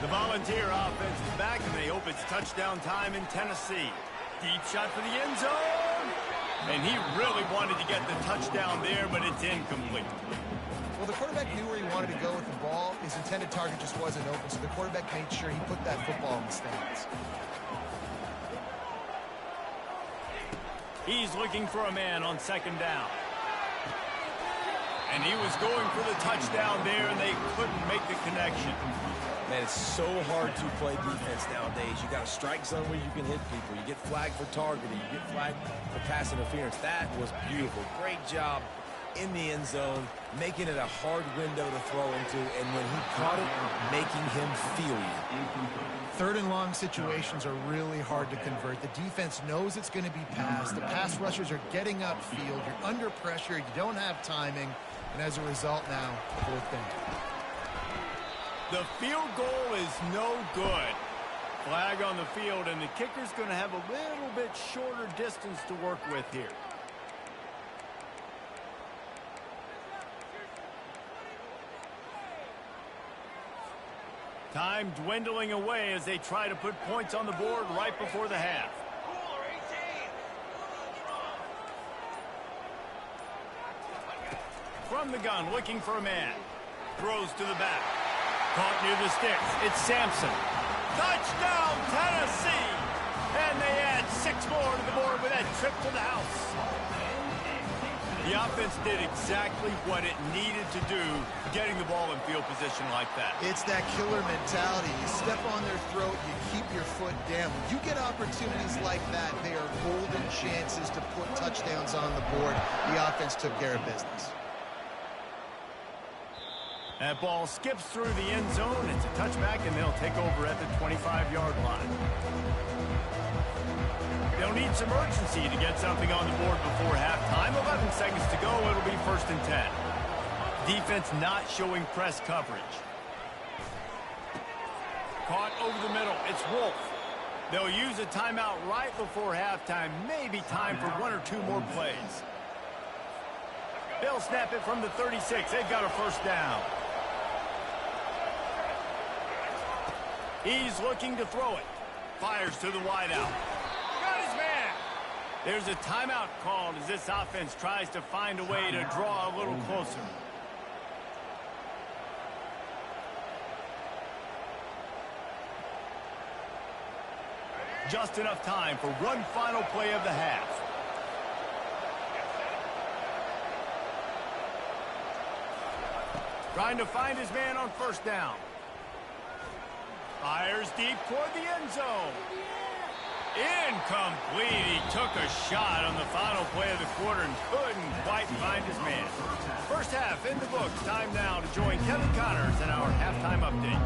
The Volunteer offense is back, and they hope it's touchdown time in Tennessee. Deep shot for the end zone. And he really wanted to get the touchdown there, but it's incomplete. Well, the quarterback knew where he wanted to go with the ball. His intended target just wasn't open, so the quarterback made sure he put that football in the stands. He's looking for a man on second down. And he was going for the touchdown there, and they couldn't make the connection. Man, it's so hard to play defense nowadays. You got a strike zone where you can hit people. You get flagged for targeting. You get flagged for pass interference. That was beautiful. Great job in the end zone, making it a hard window to throw into, and when he caught it, making him feel you. Third and long situations are really hard to convert. The defense knows it's going to be passed. The pass rushers are getting upfield. You're under pressure. You don't have timing. And as a result now, fourth down. The field goal is no good. Flag on the field, and the kicker's going to have a little bit shorter distance to work with here. Time dwindling away as they try to put points on the board right before the half. From the gun, looking for a man. Throws to the back. Caught near the sticks. It's Sampson. Touchdown, Tennessee! And they add 6 more to the board with that trip to the house. The offense did exactly what it needed to do, getting the ball in field position like that. It's that killer mentality. You step on their throat, you keep your foot down. When you get opportunities like that, they are golden chances to put touchdowns on the board. The offense took care of business. That ball skips through the end zone. It's a touchback, and they'll take over at the 25-yard line. They'll need some urgency to get something on the board before halftime. 11 seconds to go. It'll be 1st and 10. Defense not showing press coverage. Caught over the middle. It's Wolf. They'll use a timeout right before halftime. Maybe time for 1 or 2 more plays. They'll snap it from the 36. They've got a 1st down. He's looking to throw it. Fires to the wideout. Got his man. There's a timeout called as this offense tries to find a way to draw a little closer. Just enough time for one final play of the half. Trying to find his man on 1st down. Fires deep toward the end zone. Incomplete. He took a shot on the final play of the quarter and couldn't quite find his man. First half in the books. Time now to join Kevin Connors in our halftime update.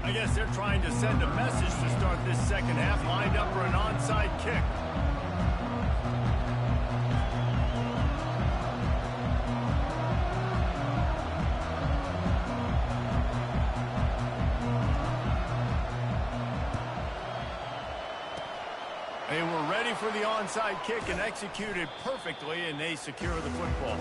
I guess they're trying to send a message to start this second half. Lined up for an onside kick. They were ready for the onside kick and executed perfectly, and they secure the football.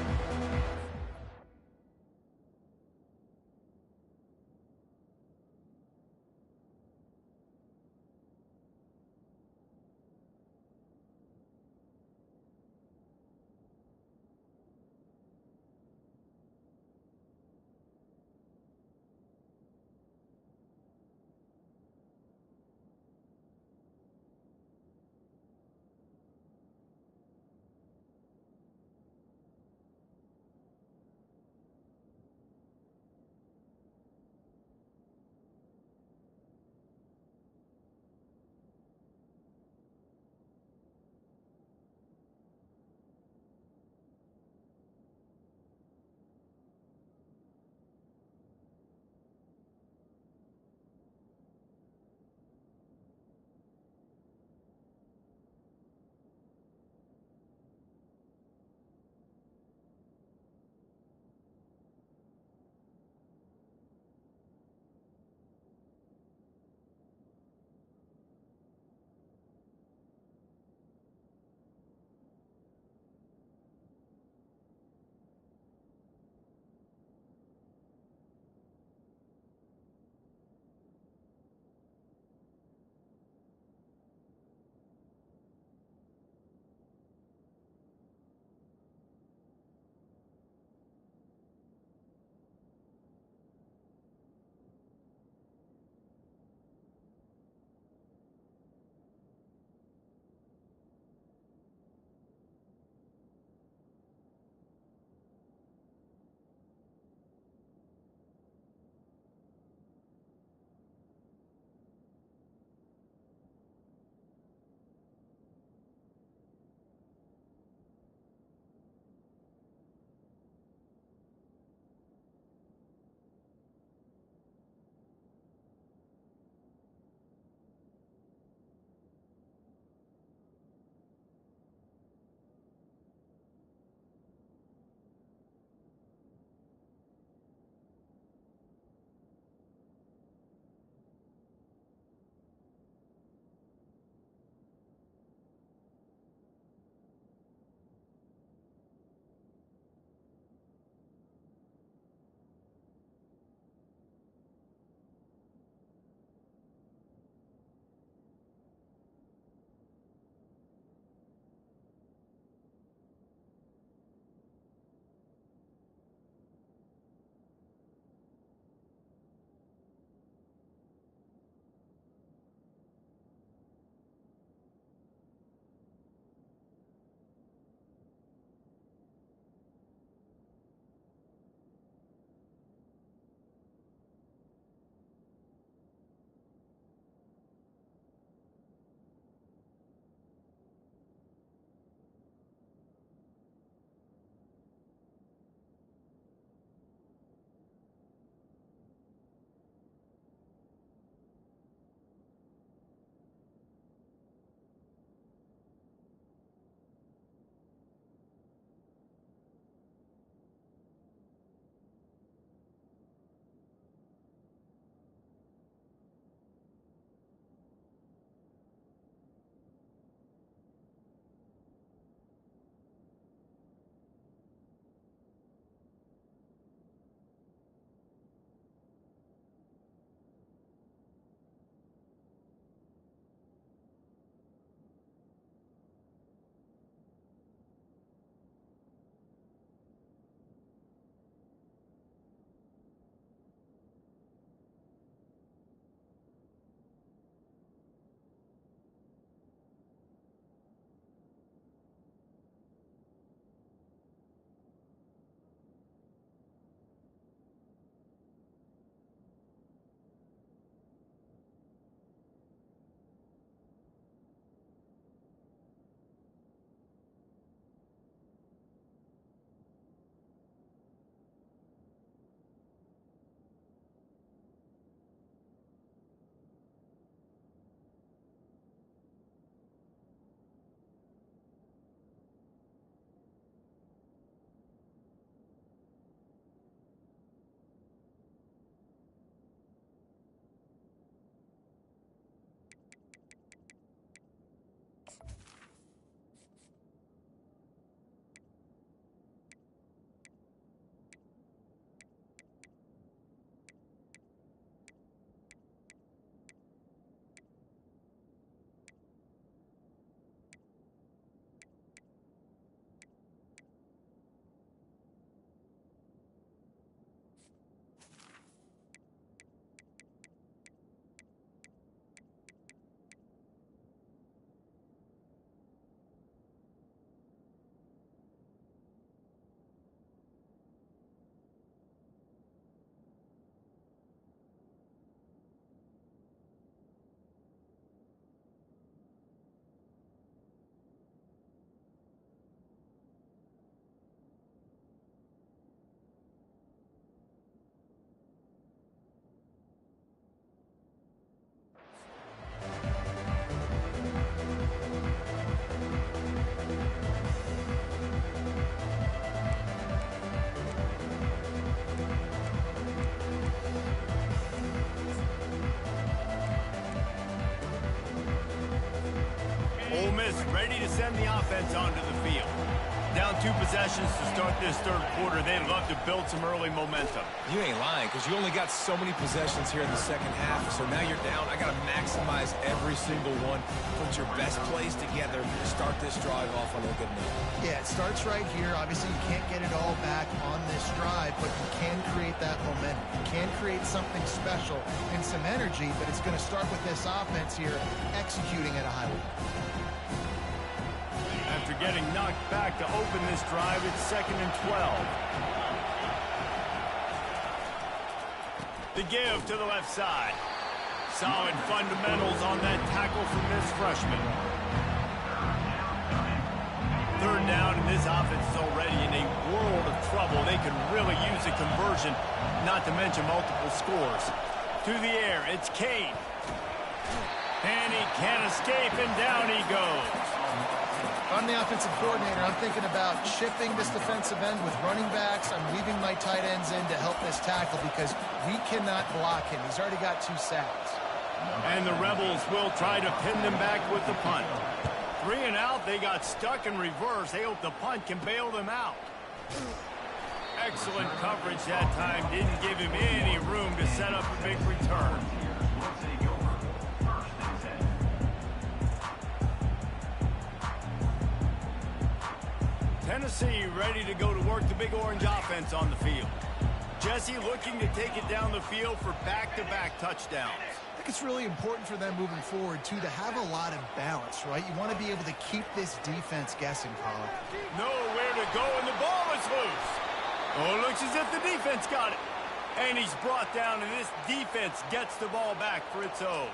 Ole Miss ready to send the offense onto the field. Down 2 possessions to start this third quarter. They'd love to build some early momentum. You ain't lying, because you only got so many possessions here in the second half, so now you're down. I got to maximize every single one. Put your best plays together to start this drive off on a good note. Yeah, it starts right here. Obviously, you can't get it all back on this drive, but you can create that momentum. You can create something special and some energy, but it's going to start with this offense here executing at a high level. After getting knocked back to open this drive, it's 2nd and 12. The give to the left side. Solid fundamentals on that tackle from this freshman. 3rd down, and this offense is already in a world of trouble. They could really use a conversion, not to mention multiple scores. To the air, it's Kane. And he can't escape, and down he goes. I'm the offensive coordinator. I'm thinking about shifting this defensive end with running backs. I'm leaving my tight ends in to help this tackle because we cannot block him. He's already got 2 sacks. And the Rebels will try to pin them back with the punt. 3 and out, they got stuck in reverse. They hope the punt can bail them out. Excellent coverage that time. Didn't give him any room to set up a big return. Tennessee ready to go to work the Big Orange offense on the field. Jesse looking to take it down the field for back-to-back touchdowns. I think it's really important for them moving forward, too, to have a lot of balance, right? You want to be able to keep this defense guessing, Paul. Nowhere to go, and the ball is loose. Oh, it looks as if the defense got it. And he's brought down, and this defense gets the ball back for its own.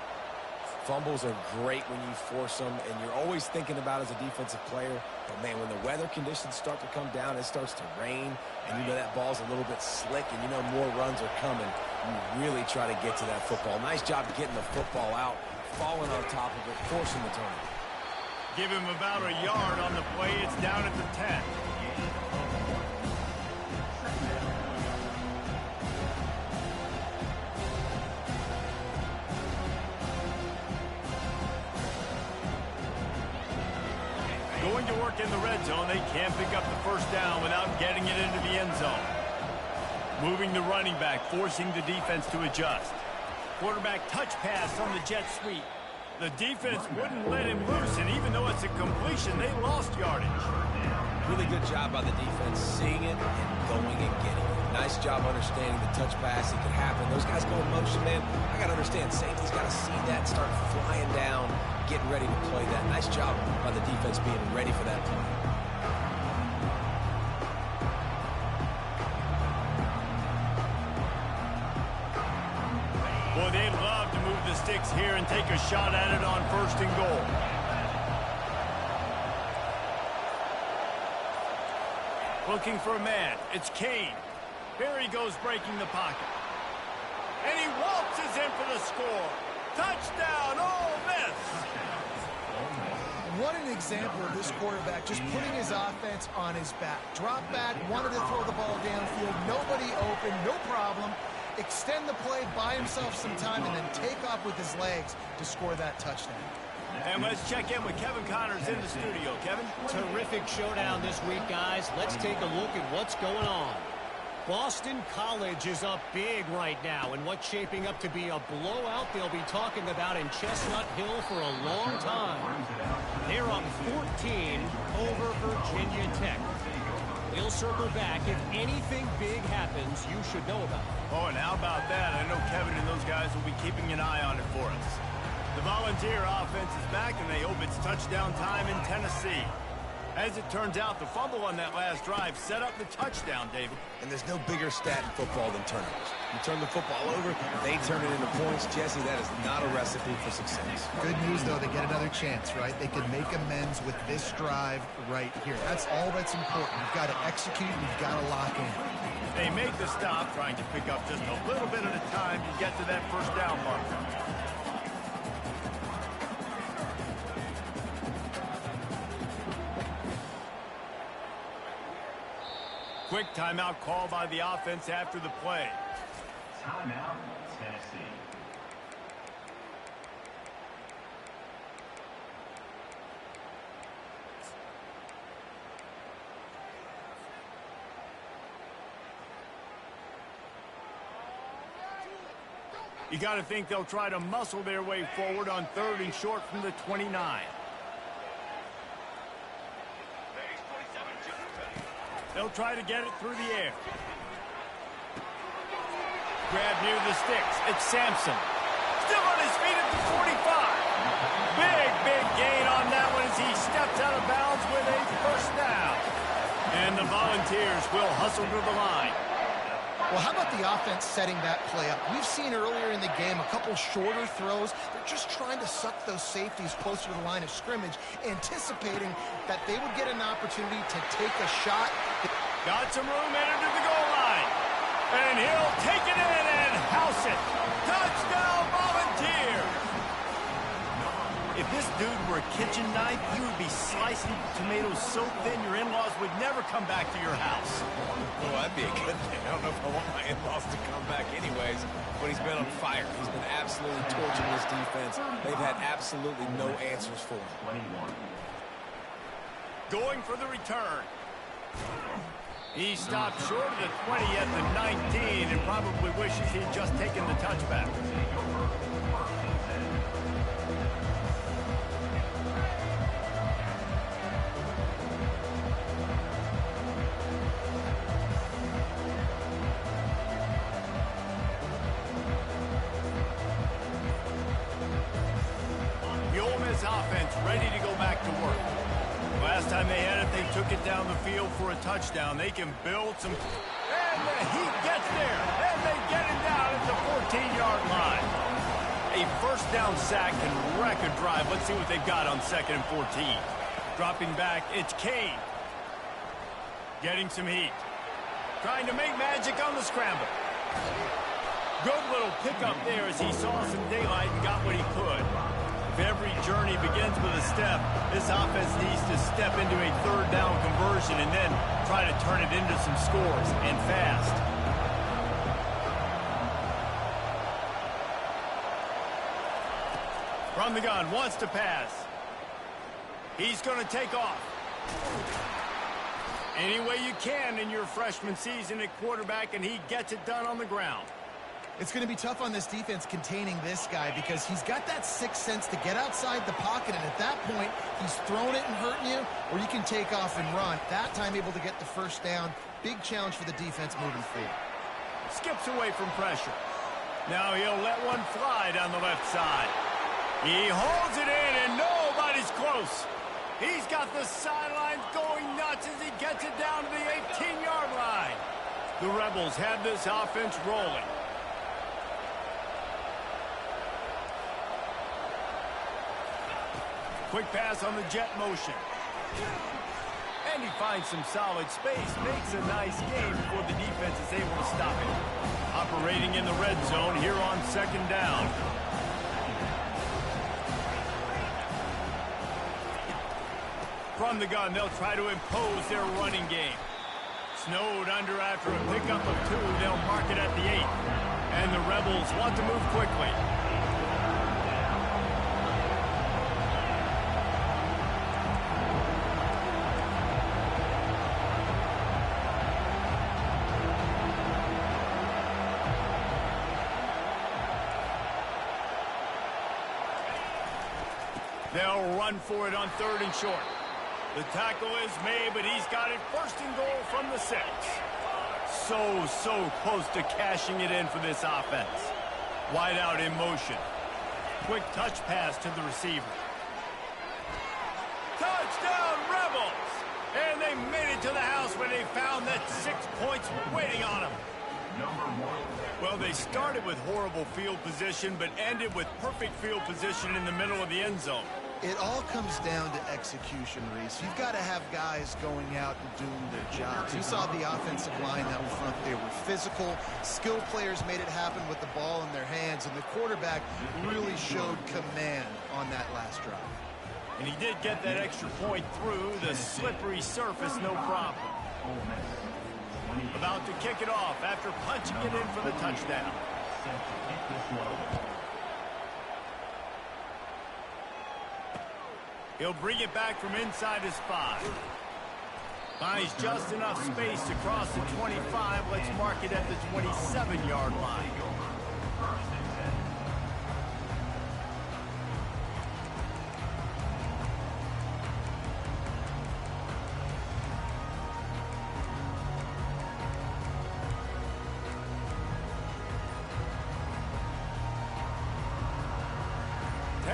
Fumbles are great when you force them, and you're always thinking about as a defensive player, but man, when the weather conditions start to come down, it starts to rain, and you know that ball's a little bit slick, and you know more runs are coming. You really try to get to that football. Nice job getting the football out, falling on top of it, forcing the turnover. Give him about a yard on the play. It's down at the 10. Going to work in the red zone. They can't pick up the first down without getting it into the end zone. Moving the running back, forcing the defense to adjust. Quarterback touch pass on the jet sweep. The defense wouldn't let him loose, and even though it's a completion, they lost yardage. Really good job by the defense, seeing it and going and getting it. Nice job understanding the touch pass. It could happen. Those guys go in motion, man. I got to understand, safety's got to see that, start flying down, getting ready to play that. Nice job by the defense being ready for that play. Boy, they'd love to move the sticks here and take a shot at it on 1st and goal. Looking for a man. It's Kane. Here he goes breaking the pocket. And he waltzes in for the score. Touchdown, Ole Miss! What an example of this quarterback just putting his offense on his back. Drop back, wanted to throw the ball downfield, nobody open, no problem. Extend the play, buy himself some time, and then take off with his legs to score that touchdown. And let's check in with Kevin Connors in the studio. Kevin? Terrific showdown this week, guys. Let's take a look at what's going on. Boston College is up big right now, and what's shaping up to be a blowout they'll be talking about in Chestnut Hill for a long time. They're up 14 over Virginia Tech. We'll circle back. If anything big happens, you should know about it. Oh, and how about that? I know Kevin and those guys will be keeping an eye on it for us. The Volunteer offense is back, and they hope it's touchdown time in Tennessee. As it turns out, the fumble on that last drive set up the touchdown, David. And there's no bigger stat in football than turnovers. You turn the football over, they turn it into points. Jesse, that is not a recipe for success. Good news, though, they get another chance, right? They can make amends with this drive right here. That's all that's important. You've got to execute, you've got to lock in. They make the stop, trying to pick up just a little bit at a time to get to that first down marker. Quick timeout call by the offense after the play. Timeout, Tennessee. You got to think they'll try to muscle their way forward on 3rd and short from the 29. They'll try to get it through the air. Grab near the sticks. It's Sampson. Still on his feet at the 45. Big gain on that one as he steps out of bounds with a first down. And the Volunteers will hustle to the line. Well, how about the offense setting that play up? We've seen earlier in the game a couple shorter throws. They're just trying to suck those safeties closer to the line of scrimmage, anticipating that they would get an opportunity to take a shot. Got some room headed to the goal line. And he'll take it in and house it. Touchdown, Volunteers! If this dude were a kitchen knife, he would be slicing tomatoes so thin your in-laws would never come back to your house. Well, that'd be a good thing. I don't know if I want my in-laws to come back anyways, but he's been on fire. He's been absolutely torching this defense. They've had absolutely no answers for him. 21. Going for the return. He stopped short of the 20 at the 19 and probably wishes he'd just taken the touchback. Offense ready to go back to work. Last time they had it, they took it down the field for a touchdown. They can build some... And the Heat gets there. And they get him down at the 14-yard line. A first down sack can wreck a drive. Let's see what they've got on 2nd and 14. Dropping back, it's Kane. Getting some heat. Trying to make magic on the scramble. Good little pickup there as he saw some daylight and got what he could. Every journey begins with a step. This offense needs to step into a 3rd down conversion and then try to turn it into some scores, and fast. From the gun, wants to pass. He's going to take off. Any way you can in your freshman season at quarterback, and he gets it done on the ground. It's going to be tough on this defense containing this guy because he's got that sixth sense to get outside the pocket, and at that point, he's throwing it and hurting you, or you can take off and run. That time able to get the first down. Big challenge for the defense moving forward. Skips away from pressure. Now he'll let one fly down the left side. He holds it in, and nobody's close. He's got the sidelines going nuts as he gets it down to the 18-yard line. The Rebels have this offense rolling. Quick pass on the jet motion. And he finds some solid space. Makes a nice game before the defense is able to stop it. Operating in the red zone here on 2nd down. From the gun, they'll try to impose their running game. Snowed under after a pickup of 2. They'll mark it at the 8. And the Rebels want to move quickly. They'll run for it on 3rd and short. The tackle is made, but he's got it 1st and goal from the 6. So close to cashing it in for this offense. Wide out in motion. Quick touch pass to the receiver. Touchdown, Rebels! And they made it to the house when they found that 6 points waiting on them. Well, they started with horrible field position, but ended with perfect field position in the middle of the end zone. It all comes down to execution, Reese. You've got to have guys going out and doing their jobs. You saw the offensive line out in front. They were physical. Skilled players made it happen with the ball in their hands, and the quarterback really showed command on that last drive. And he did get that extra point through the slippery surface, no problem. About to kick it off after punching it in for the touchdown. He'll bring it back from inside his 5. Finds just enough space to cross the 25. Let's mark it at the 27-yard line.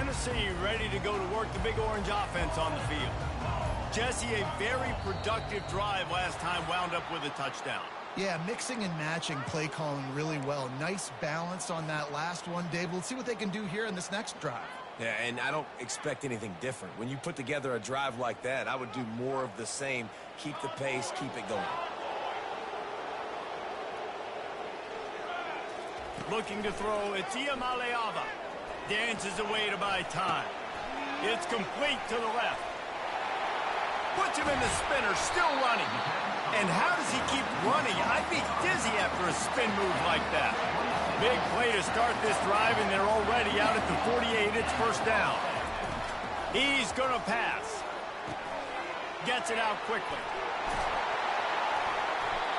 Tennessee ready to go to work the big orange offense on the field. Jesse, a very productive drive last time wound up with a touchdown. Yeah, mixing and matching play calling really well. Nice balance on that last one, Dave. We'll see what they can do here in this next drive. Yeah, and I don't expect anything different. When you put together a drive like that, I would do more of the same. Keep the pace, keep it going. Looking to throw, it's Iamaleava. Dances away to buy time. It's complete to the left. Puts him in the spinner, still running. And how does he keep running? I'd be dizzy after a spin move like that. Big play to start this drive, and they're already out at the 48. It's first down. He's going to pass. Gets it out quickly.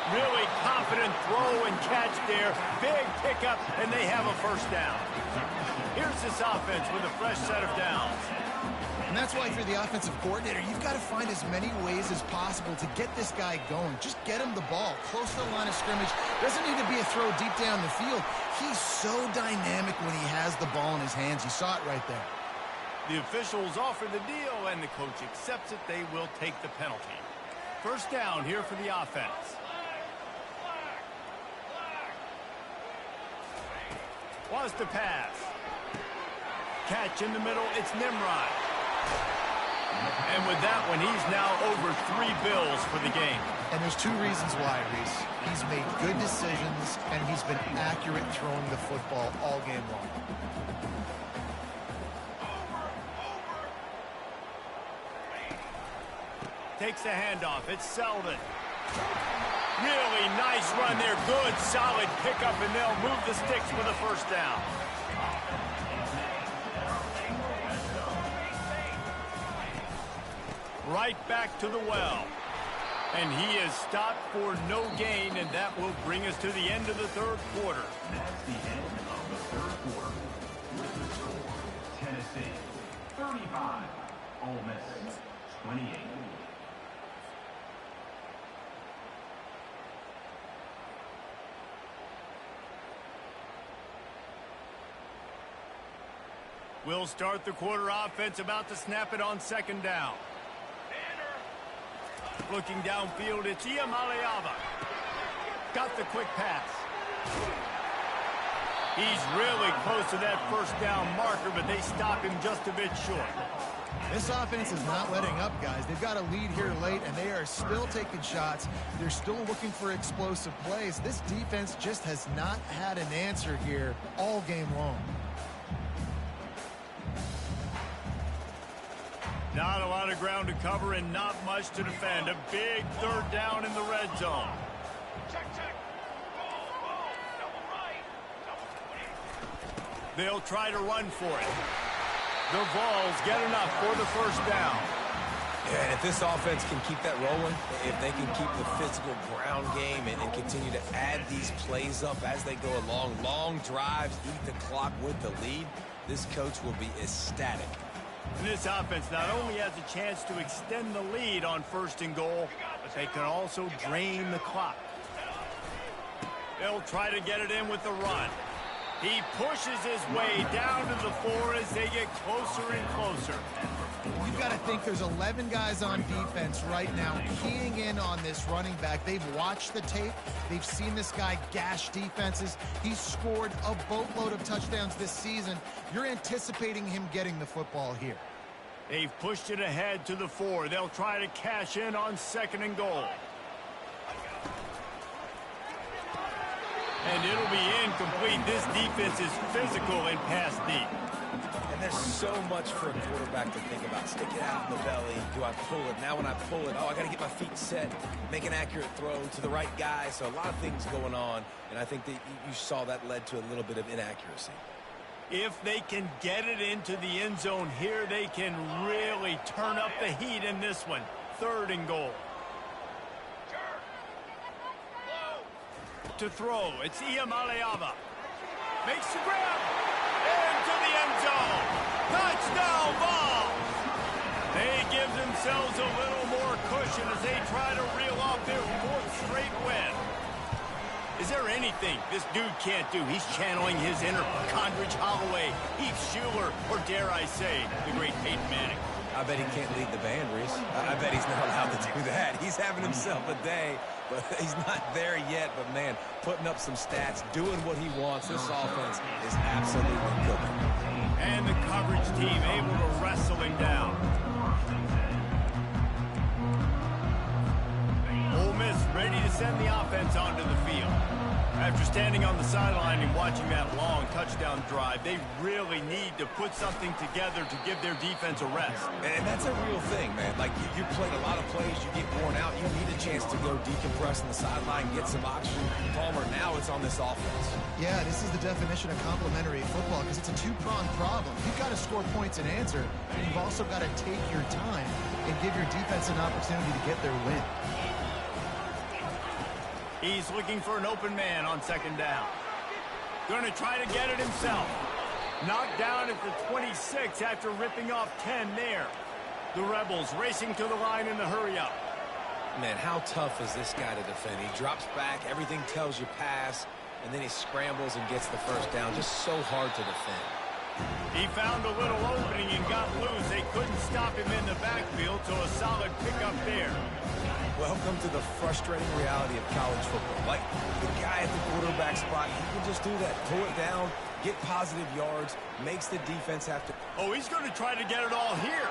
Really confident throw and catch there. Big pickup, and they have a first down. Here's this offense with a fresh set of downs. And that's why if you're the offensive coordinator, you've got to find as many ways as possible to get this guy going. Just get him the ball close to the line of scrimmage. Doesn't need to be a throw deep down the field. He's so dynamic when he has the ball in his hands. You saw it right there. The officials offer the deal, and the coach accepts it. They will take the penalty. First down here for the offense. Wants to pass. Catch in the middle. It's Nimrod. And with that one, he's now over 3 bills for the game. And there's 2 reasons why, Reese. He's made good decisions, and he's been accurate throwing the football all game long. Takes the handoff. It's Selden. Really nice run there. Good, solid pickup, and they'll move the sticks with a first down. Right back to the well. And he is stopped for no gain, and that will bring us to the end of the third quarter. That's the end of the third quarter. With the score, Tennessee 35, Ole Miss 28. We'll start the quarter offense, about to snap it on second down. Looking downfield, it's Iamaleava. Got the quick pass. He's really close to that first down marker, but they stop him just a bit short. This offense is not letting up, guys. They've got a lead here late, and they are still taking shots. They're still looking for explosive plays. This defense just has not had an answer here all game long. Not a lot of ground to cover and not much to defend. A big third down in the red zone. They'll try to run for it. The Vols get enough for the first down. Yeah, and if this offense can keep that rolling, if they can keep the physical ground game and continue to add these plays up as they go along, long drives, eat the clock with the lead, this coach will be ecstatic. And this offense not only has a chance to extend the lead on first and goal, but they can also drain the clock. They'll try to get it in with the run. He pushes his way down to the 4 as they get closer and closer. You've got to think there's 11 guys on defense right now keying in on this running back. They've watched the tape. They've seen this guy gash defenses. He's scored a boatload of touchdowns this season. You're anticipating him getting the football here. They've pushed it ahead to the 4. They'll try to cash in on second and goal. And it'll be incomplete. This defense is physical and pass deep. And there's so much for a quarterback to think about. Stick it out in the belly. Do I pull it? Now when I pull it, oh, I got to get my feet set. Make an accurate throw to the right guy. So a lot of things going on. And I think that you saw that led to a little bit of inaccuracy. If they can get it into the end zone here, they can really turn up the heat in this one. Third and goal. To throw, it's Iamaleava. Makes the grab. Into the end zone. Touchdown Vols. They give themselves a little more cushion as they try to reel off their 4th straight win. Is there anything this dude can't do? He's channeling his inner Condridge Holloway, Heath Schuler, or dare I say, the great Peyton Manning. I bet he can't lead the band, Reese. I bet he's not allowed to do that. He's having himself a day, but he's not there yet. But, man, putting up some stats, doing what he wants. This offense is absolutely cooking. And the coverage team able to wrestle him down. Ole Miss ready to send the offense onto the field. After standing on the sideline and watching that long touchdown drive, they really need to put something together to give their defense a rest. And that's a real thing, man. Like, you played a lot of plays, you get worn out, you need a chance to go decompress on the sideline, get some oxygen. Palmer, now it's on this offense. Yeah, this is the definition of complementary football because it's a two-pronged problem. You've got to score points and answer, and you've also got to take your time and give your defense an opportunity to get their win. He's looking for an open man on second down. Going to try to get it himself. Knocked down at the 26 after ripping off 10 there. The Rebels racing to the line in the hurry-up. Man, how tough is this guy to defend? He drops back, everything tells you pass, and then he scrambles and gets the first down. Just so hard to defend. He found a little opening and got loose. They couldn't stop him in the backfield, so a solid pickup there. Welcome to the frustrating reality of college football. Like, the guy at the quarterback spot, he can just do that. Pull it down, get positive yards, makes the defense have to... Oh, he's going to try to get it all here.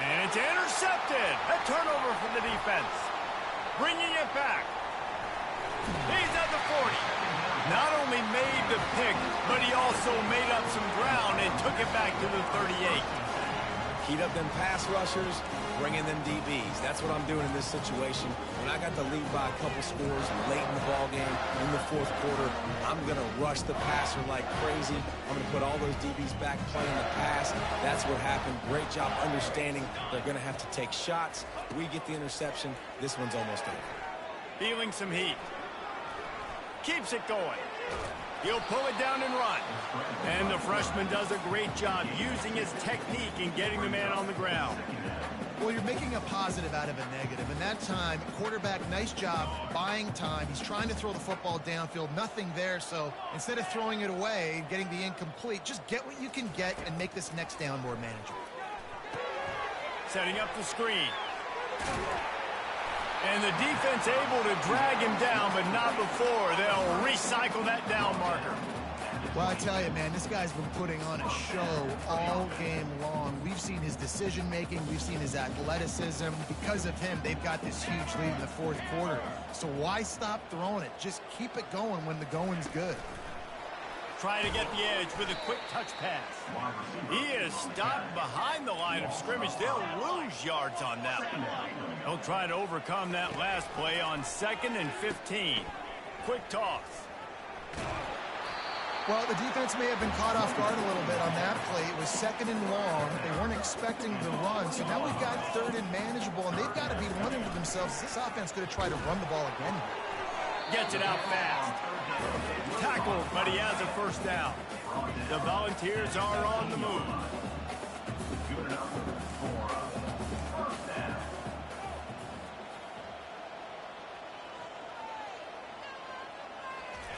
And it's intercepted. A turnover for the defense. Bringing it back. He's at the 40. Not only made the pick, but he also made up some ground and took it back to the 38. Heat up them pass rushers, bring in them DBs. That's what I'm doing in this situation. When I got the lead by a couple scores late in the ball game, in the fourth quarter, I'm going to rush the passer like crazy. I'm going to put all those DBs back playing the pass. That's what happened. Great job understanding they're going to have to take shots. We get the interception. This one's almost over. Feeling some heat. Keeps it going. He'll pull it down and run. And the freshman does a great job using his technique and getting the man on the ground. Well, you're making a positive out of a negative. And that time, quarterback, nice job buying time. He's trying to throw the football downfield. Nothing there. So instead of throwing it away and getting the incomplete, just get what you can get and make this next down more manageable. Setting up the screen. And the defense able to drag him down, but not before. They'll recycle that down marker. Well, I tell you, man, this guy's been putting on a show all game long. We've seen his decision-making. We've seen his athleticism. Because of him, they've got this huge lead in the fourth quarter. So why stop throwing it? Just keep it going when the going's good. Try to get the edge with a quick touch pass. He is stopped behind the line of scrimmage. They'll lose yards on that one. They'll try to overcome that last play on 2nd and 15. Quick toss. Well, the defense may have been caught off guard a little bit on that play. It was 2nd and long. They weren't expecting the run. So now we've got 3rd and manageable, and they've got to be wondering to themselves, this offense going to try to run the ball again. Gets it out fast. Tackled, but he has a first down. The Volunteers are on the move. Good enough for a first down.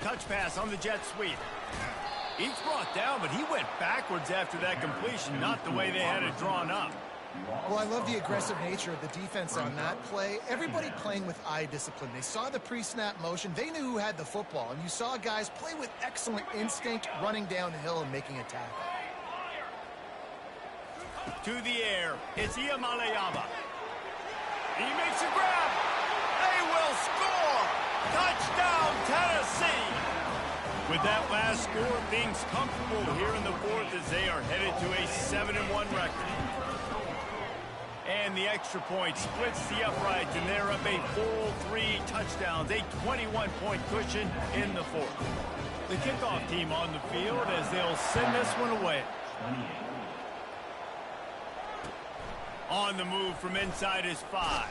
Touch pass on the jet sweep. He's brought down, but he went backwards after that completion, not the way they had it drawn up. Well, I love the aggressive nature of the defense on that play. Everybody playing with eye discipline. They saw the pre-snap motion. They knew who had the football. And you saw guys play with excellent instinct, running down the hill and making a tackle. To the air, it's Iamaleava. He makes a grab. They will score. Touchdown, Tennessee. With that last score, things comfortable here in the fourth as they are headed to a 7-1 record. And the extra point splits the uprights, and they're up a full 3 touchdowns, a 21-point cushion in the fourth. The kickoff team on the field as they'll send this one away. On the move from inside his 5.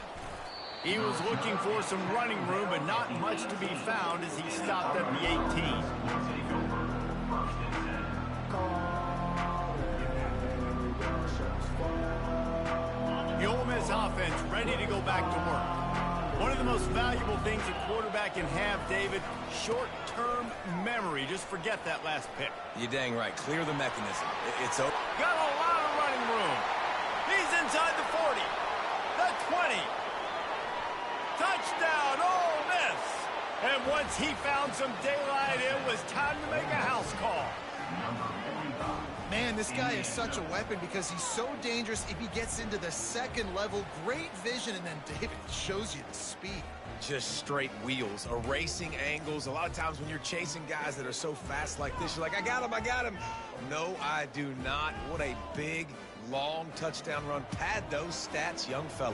He was looking for some running room, but not much to be found as he stopped at the 18. The Ole Miss offense ready to go back to work. One of the most valuable things a quarterback can have, David, short-term memory. Just forget that last pick. You're dang right. Clear the mechanism. It's over. Got a lot of running room. He's inside the 40, the 20. Touchdown, Ole Miss. And once he found some daylight, it was time to make a house call. Man, this guy is such a weapon because he's so dangerous if he gets into the second level. Great vision, and then David shows you the speed. Just straight wheels, erasing angles. A lot of times when you're chasing guys that are so fast like this, you're like, I got him. No, I do not. What a big, long touchdown run. Pad those stats, young fella.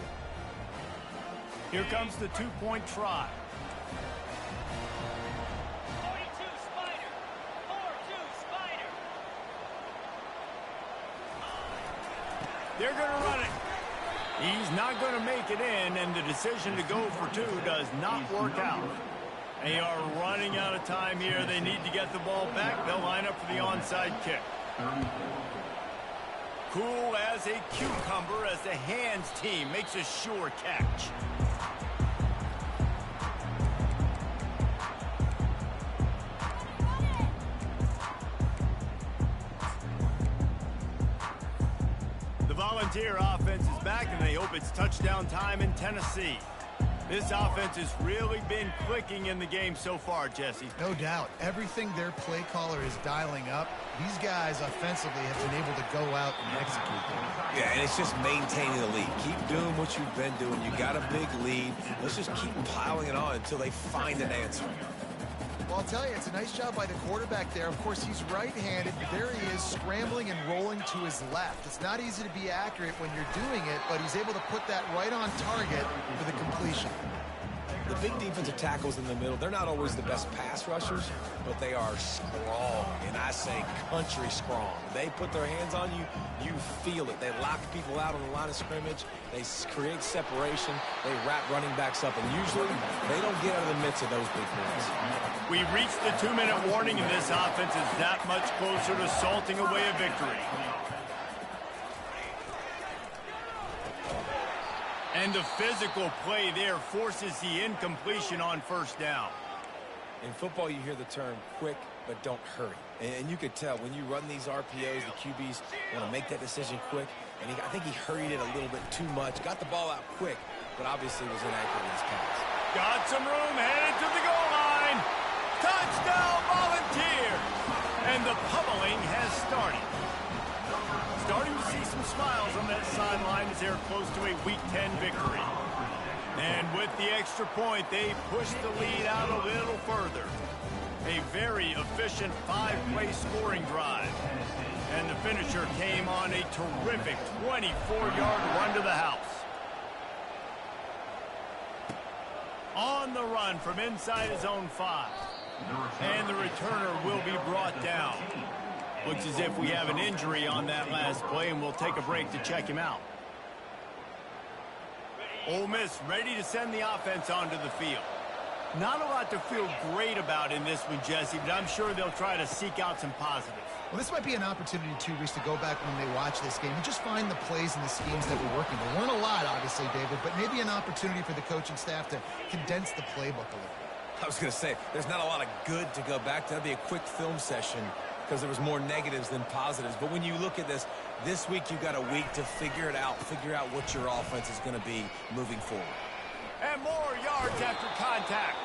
Here comes the two-point try. 42 Spider. 4-2 Spider. They're going to run it. He's not going to make it in, and the decision to go for two does not work out. They are running out of time here. They need to get the ball back. They'll line up for the onside kick. Cool as a cucumber as the hands team makes a sure catch. The Volunteer offense is back, and they hope it's touchdown time in Tennessee. This offense has really been clicking in the game so far, Jesse. No doubt. Everything their play caller is dialing up, these guys offensively have been able to go out and execute them. Yeah, and it's just maintaining the lead. Keep doing what you've been doing. You got a big lead. Let's just keep piling it on until they find an answer. Well, I'll tell you, it's a nice job by the quarterback there. Of course, he's right-handed. There he is, scrambling and rolling to his left. It's not easy to be accurate when you're doing it, but he's able to put that right on target for the completion. The big defensive tackles in the middle, they're not always the best pass rushers, but they are strong, and I say country strong. They put their hands on you, you feel it. They lock people out on the line of scrimmage. They create separation. They wrap running backs up, and usually they don't get out of the midst of those big boys. We reached the 2-minute warning, and this offense is that much closer to salting away a victory. And the physical play there forces the incompletion on first down. In football, you hear the term quick, but don't hurry. And you could tell when you run these RPOs, the QBs want to make that decision quick. And I think he hurried it a little bit too much. Got the ball out quick, but obviously was inaccurate in his pass. Got some room, headed to the goal line. Touchdown, Volunteer! And the pummeling has started. Starting to see some smiles on that sideline as they're close to a Week 10 victory. And with the extra point, they push the lead out a little further. A very efficient 5-play scoring drive. And the finisher came on a terrific 24-yard run to the house. On the run from inside his own 5. And the returner will be brought down. Looks as if we have an injury on that last play, and we'll take a break to check him out. Ole Miss ready to send the offense onto the field. Not a lot to feel great about in this one, Jesse, but I'm sure they'll try to seek out some positives. Well, this might be an opportunity, too, Reese, to go back when they watch this game and just find the plays and the schemes that were working. There weren't a lot, obviously, David, but maybe an opportunity for the coaching staff to condense the playbook a little. I was going to say, there's not a lot of good to go back to. That'd be a quick film session because there was more negatives than positives. But when you look at this week you've got a week to figure it out, figure out what your offense is going to be moving forward. And more yards after contact.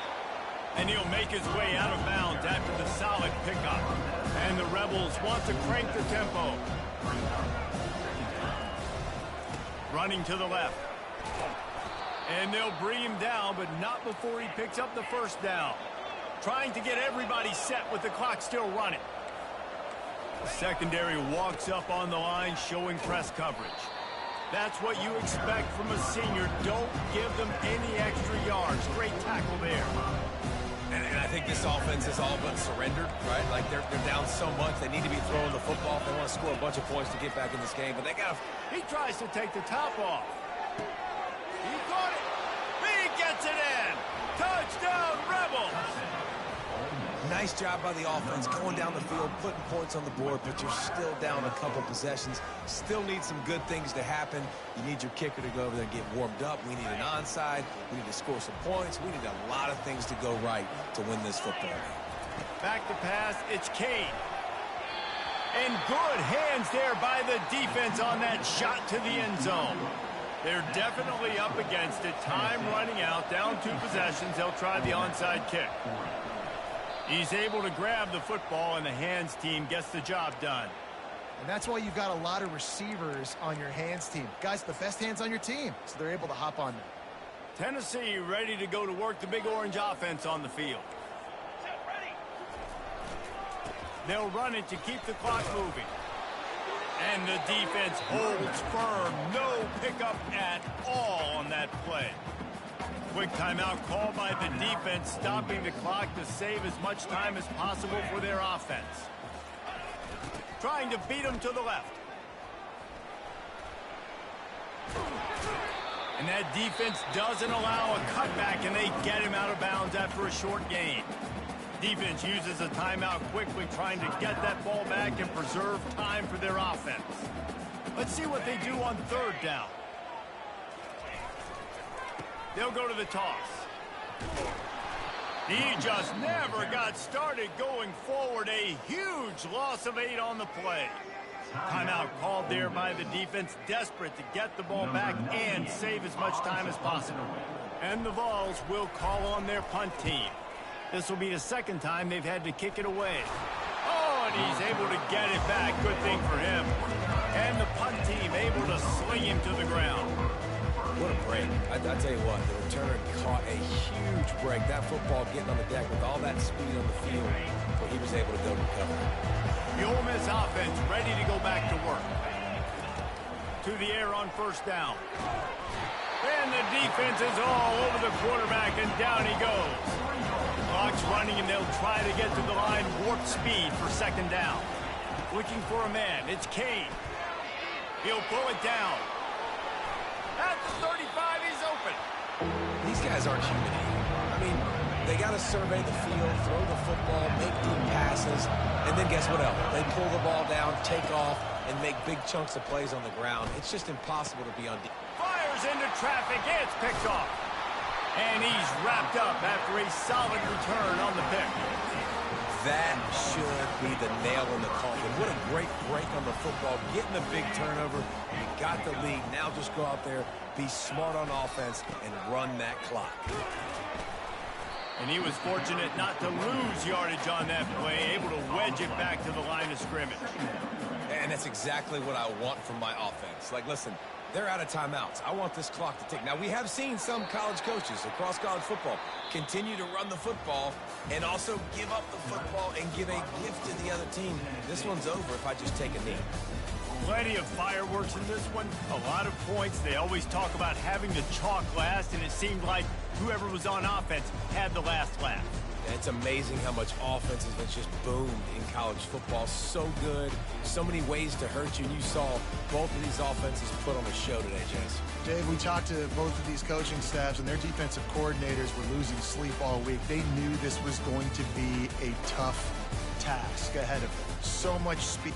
And he'll make his way out of bounds after the solid pickup. And the Rebels want to crank the tempo. Running to the left. And they'll bring him down, but not before he picks up the first down. Trying to get everybody set with the clock still running. The secondary walks up on the line, showing press coverage. That's what you expect from a senior. Don't give them any extra yards. Great tackle there. And I think this offense is all but surrendered, right? Like they're down so much, they need to be throwing the football if they want to score a bunch of points to get back in this game. But they got to... He tries to take the top off. He caught it. He gets it in. Touchdown, Rebels. Nice job by the offense going down the field, putting points on the board, but you're still down a couple possessions. Still need some good things to happen. You need your kicker to go over there and get warmed up. We need an onside. We need to score some points. We need a lot of things to go right to win this football game. Back to pass, it's Kane. And good hands there by the defense on that shot to the end zone. They're definitely up against it. Time running out, down 2 possessions. They'll try the onside kick. He's able to grab the football, and the hands team gets the job done. And that's why you've got a lot of receivers on your hands team. Guys, the best hands on your team, so they're able to hop on them. Tennessee ready to go to work the Big Orange offense on the field. They'll run it to keep the clock moving. And the defense holds firm. No pickup at all on that play. Quick timeout called by the defense, stopping the clock to save as much time as possible for their offense. Trying to beat them to the left. And that defense doesn't allow a cutback, and they get him out of bounds after a short gain. Defense uses a timeout quickly, trying to get that ball back and preserve time for their offense. Let's see what they do on 3rd down. They'll go to the toss. He just never got started going forward. A huge loss of 8 on the play. Timeout called there by the defense, desperate to get the ball back and save as much time as possible. And the Vols will call on their punt team. This will be the 2nd time they've had to kick it away. Oh, and he's able to get it back. Good thing for him. And the punt team able to sling him to the ground. What a break. I tell you what, the returner caught a huge break. That football getting on the deck with all that speed on the field, where he was able to go to cover. The Ole Miss offense ready to go back to work. To the air on 1st down. And the defense is all over the quarterback, and down he goes. Clock's running, and they'll try to get to the line, warp speed for 2nd down. Looking for a man. It's Kane. He'll pull it down. At the 35, he's open. These guys aren't human. I mean, they got to survey the field, throw the football, make deep passes, and then guess what else? They pull the ball down, take off, and make big chunks of plays on the ground. It's just impossible to be on defense. Fires into traffic. It's picked off. And he's wrapped up after a solid return on the pick. That should be the nail in the coffin. What a great break on the football. Getting a big turnover. You got the lead. Now just go out there, be smart on offense, and run that clock. And he was fortunate not to lose yardage on that play, able to wedge it back to the line of scrimmage. And that's exactly what I want from my offense. Like, listen, they're out of timeouts. I want this clock to tick. Now, we have seen some college coaches across college football continue to run the football and also give up the football and give a gift to the other team. This one's over if I just take a knee. Plenty of fireworks in this one. A lot of points. They always talk about having the chalk last, and it seemed like whoever was on offense had the last laugh. It's amazing how much offense has just boomed in college football. So good. So many ways to hurt you. And you saw both of these offenses put on a show today, Jess. Dave, we talked to both of these coaching staffs, and their defensive coordinators were losing sleep all week. They knew this was going to be a tough task ahead of them. So much speed.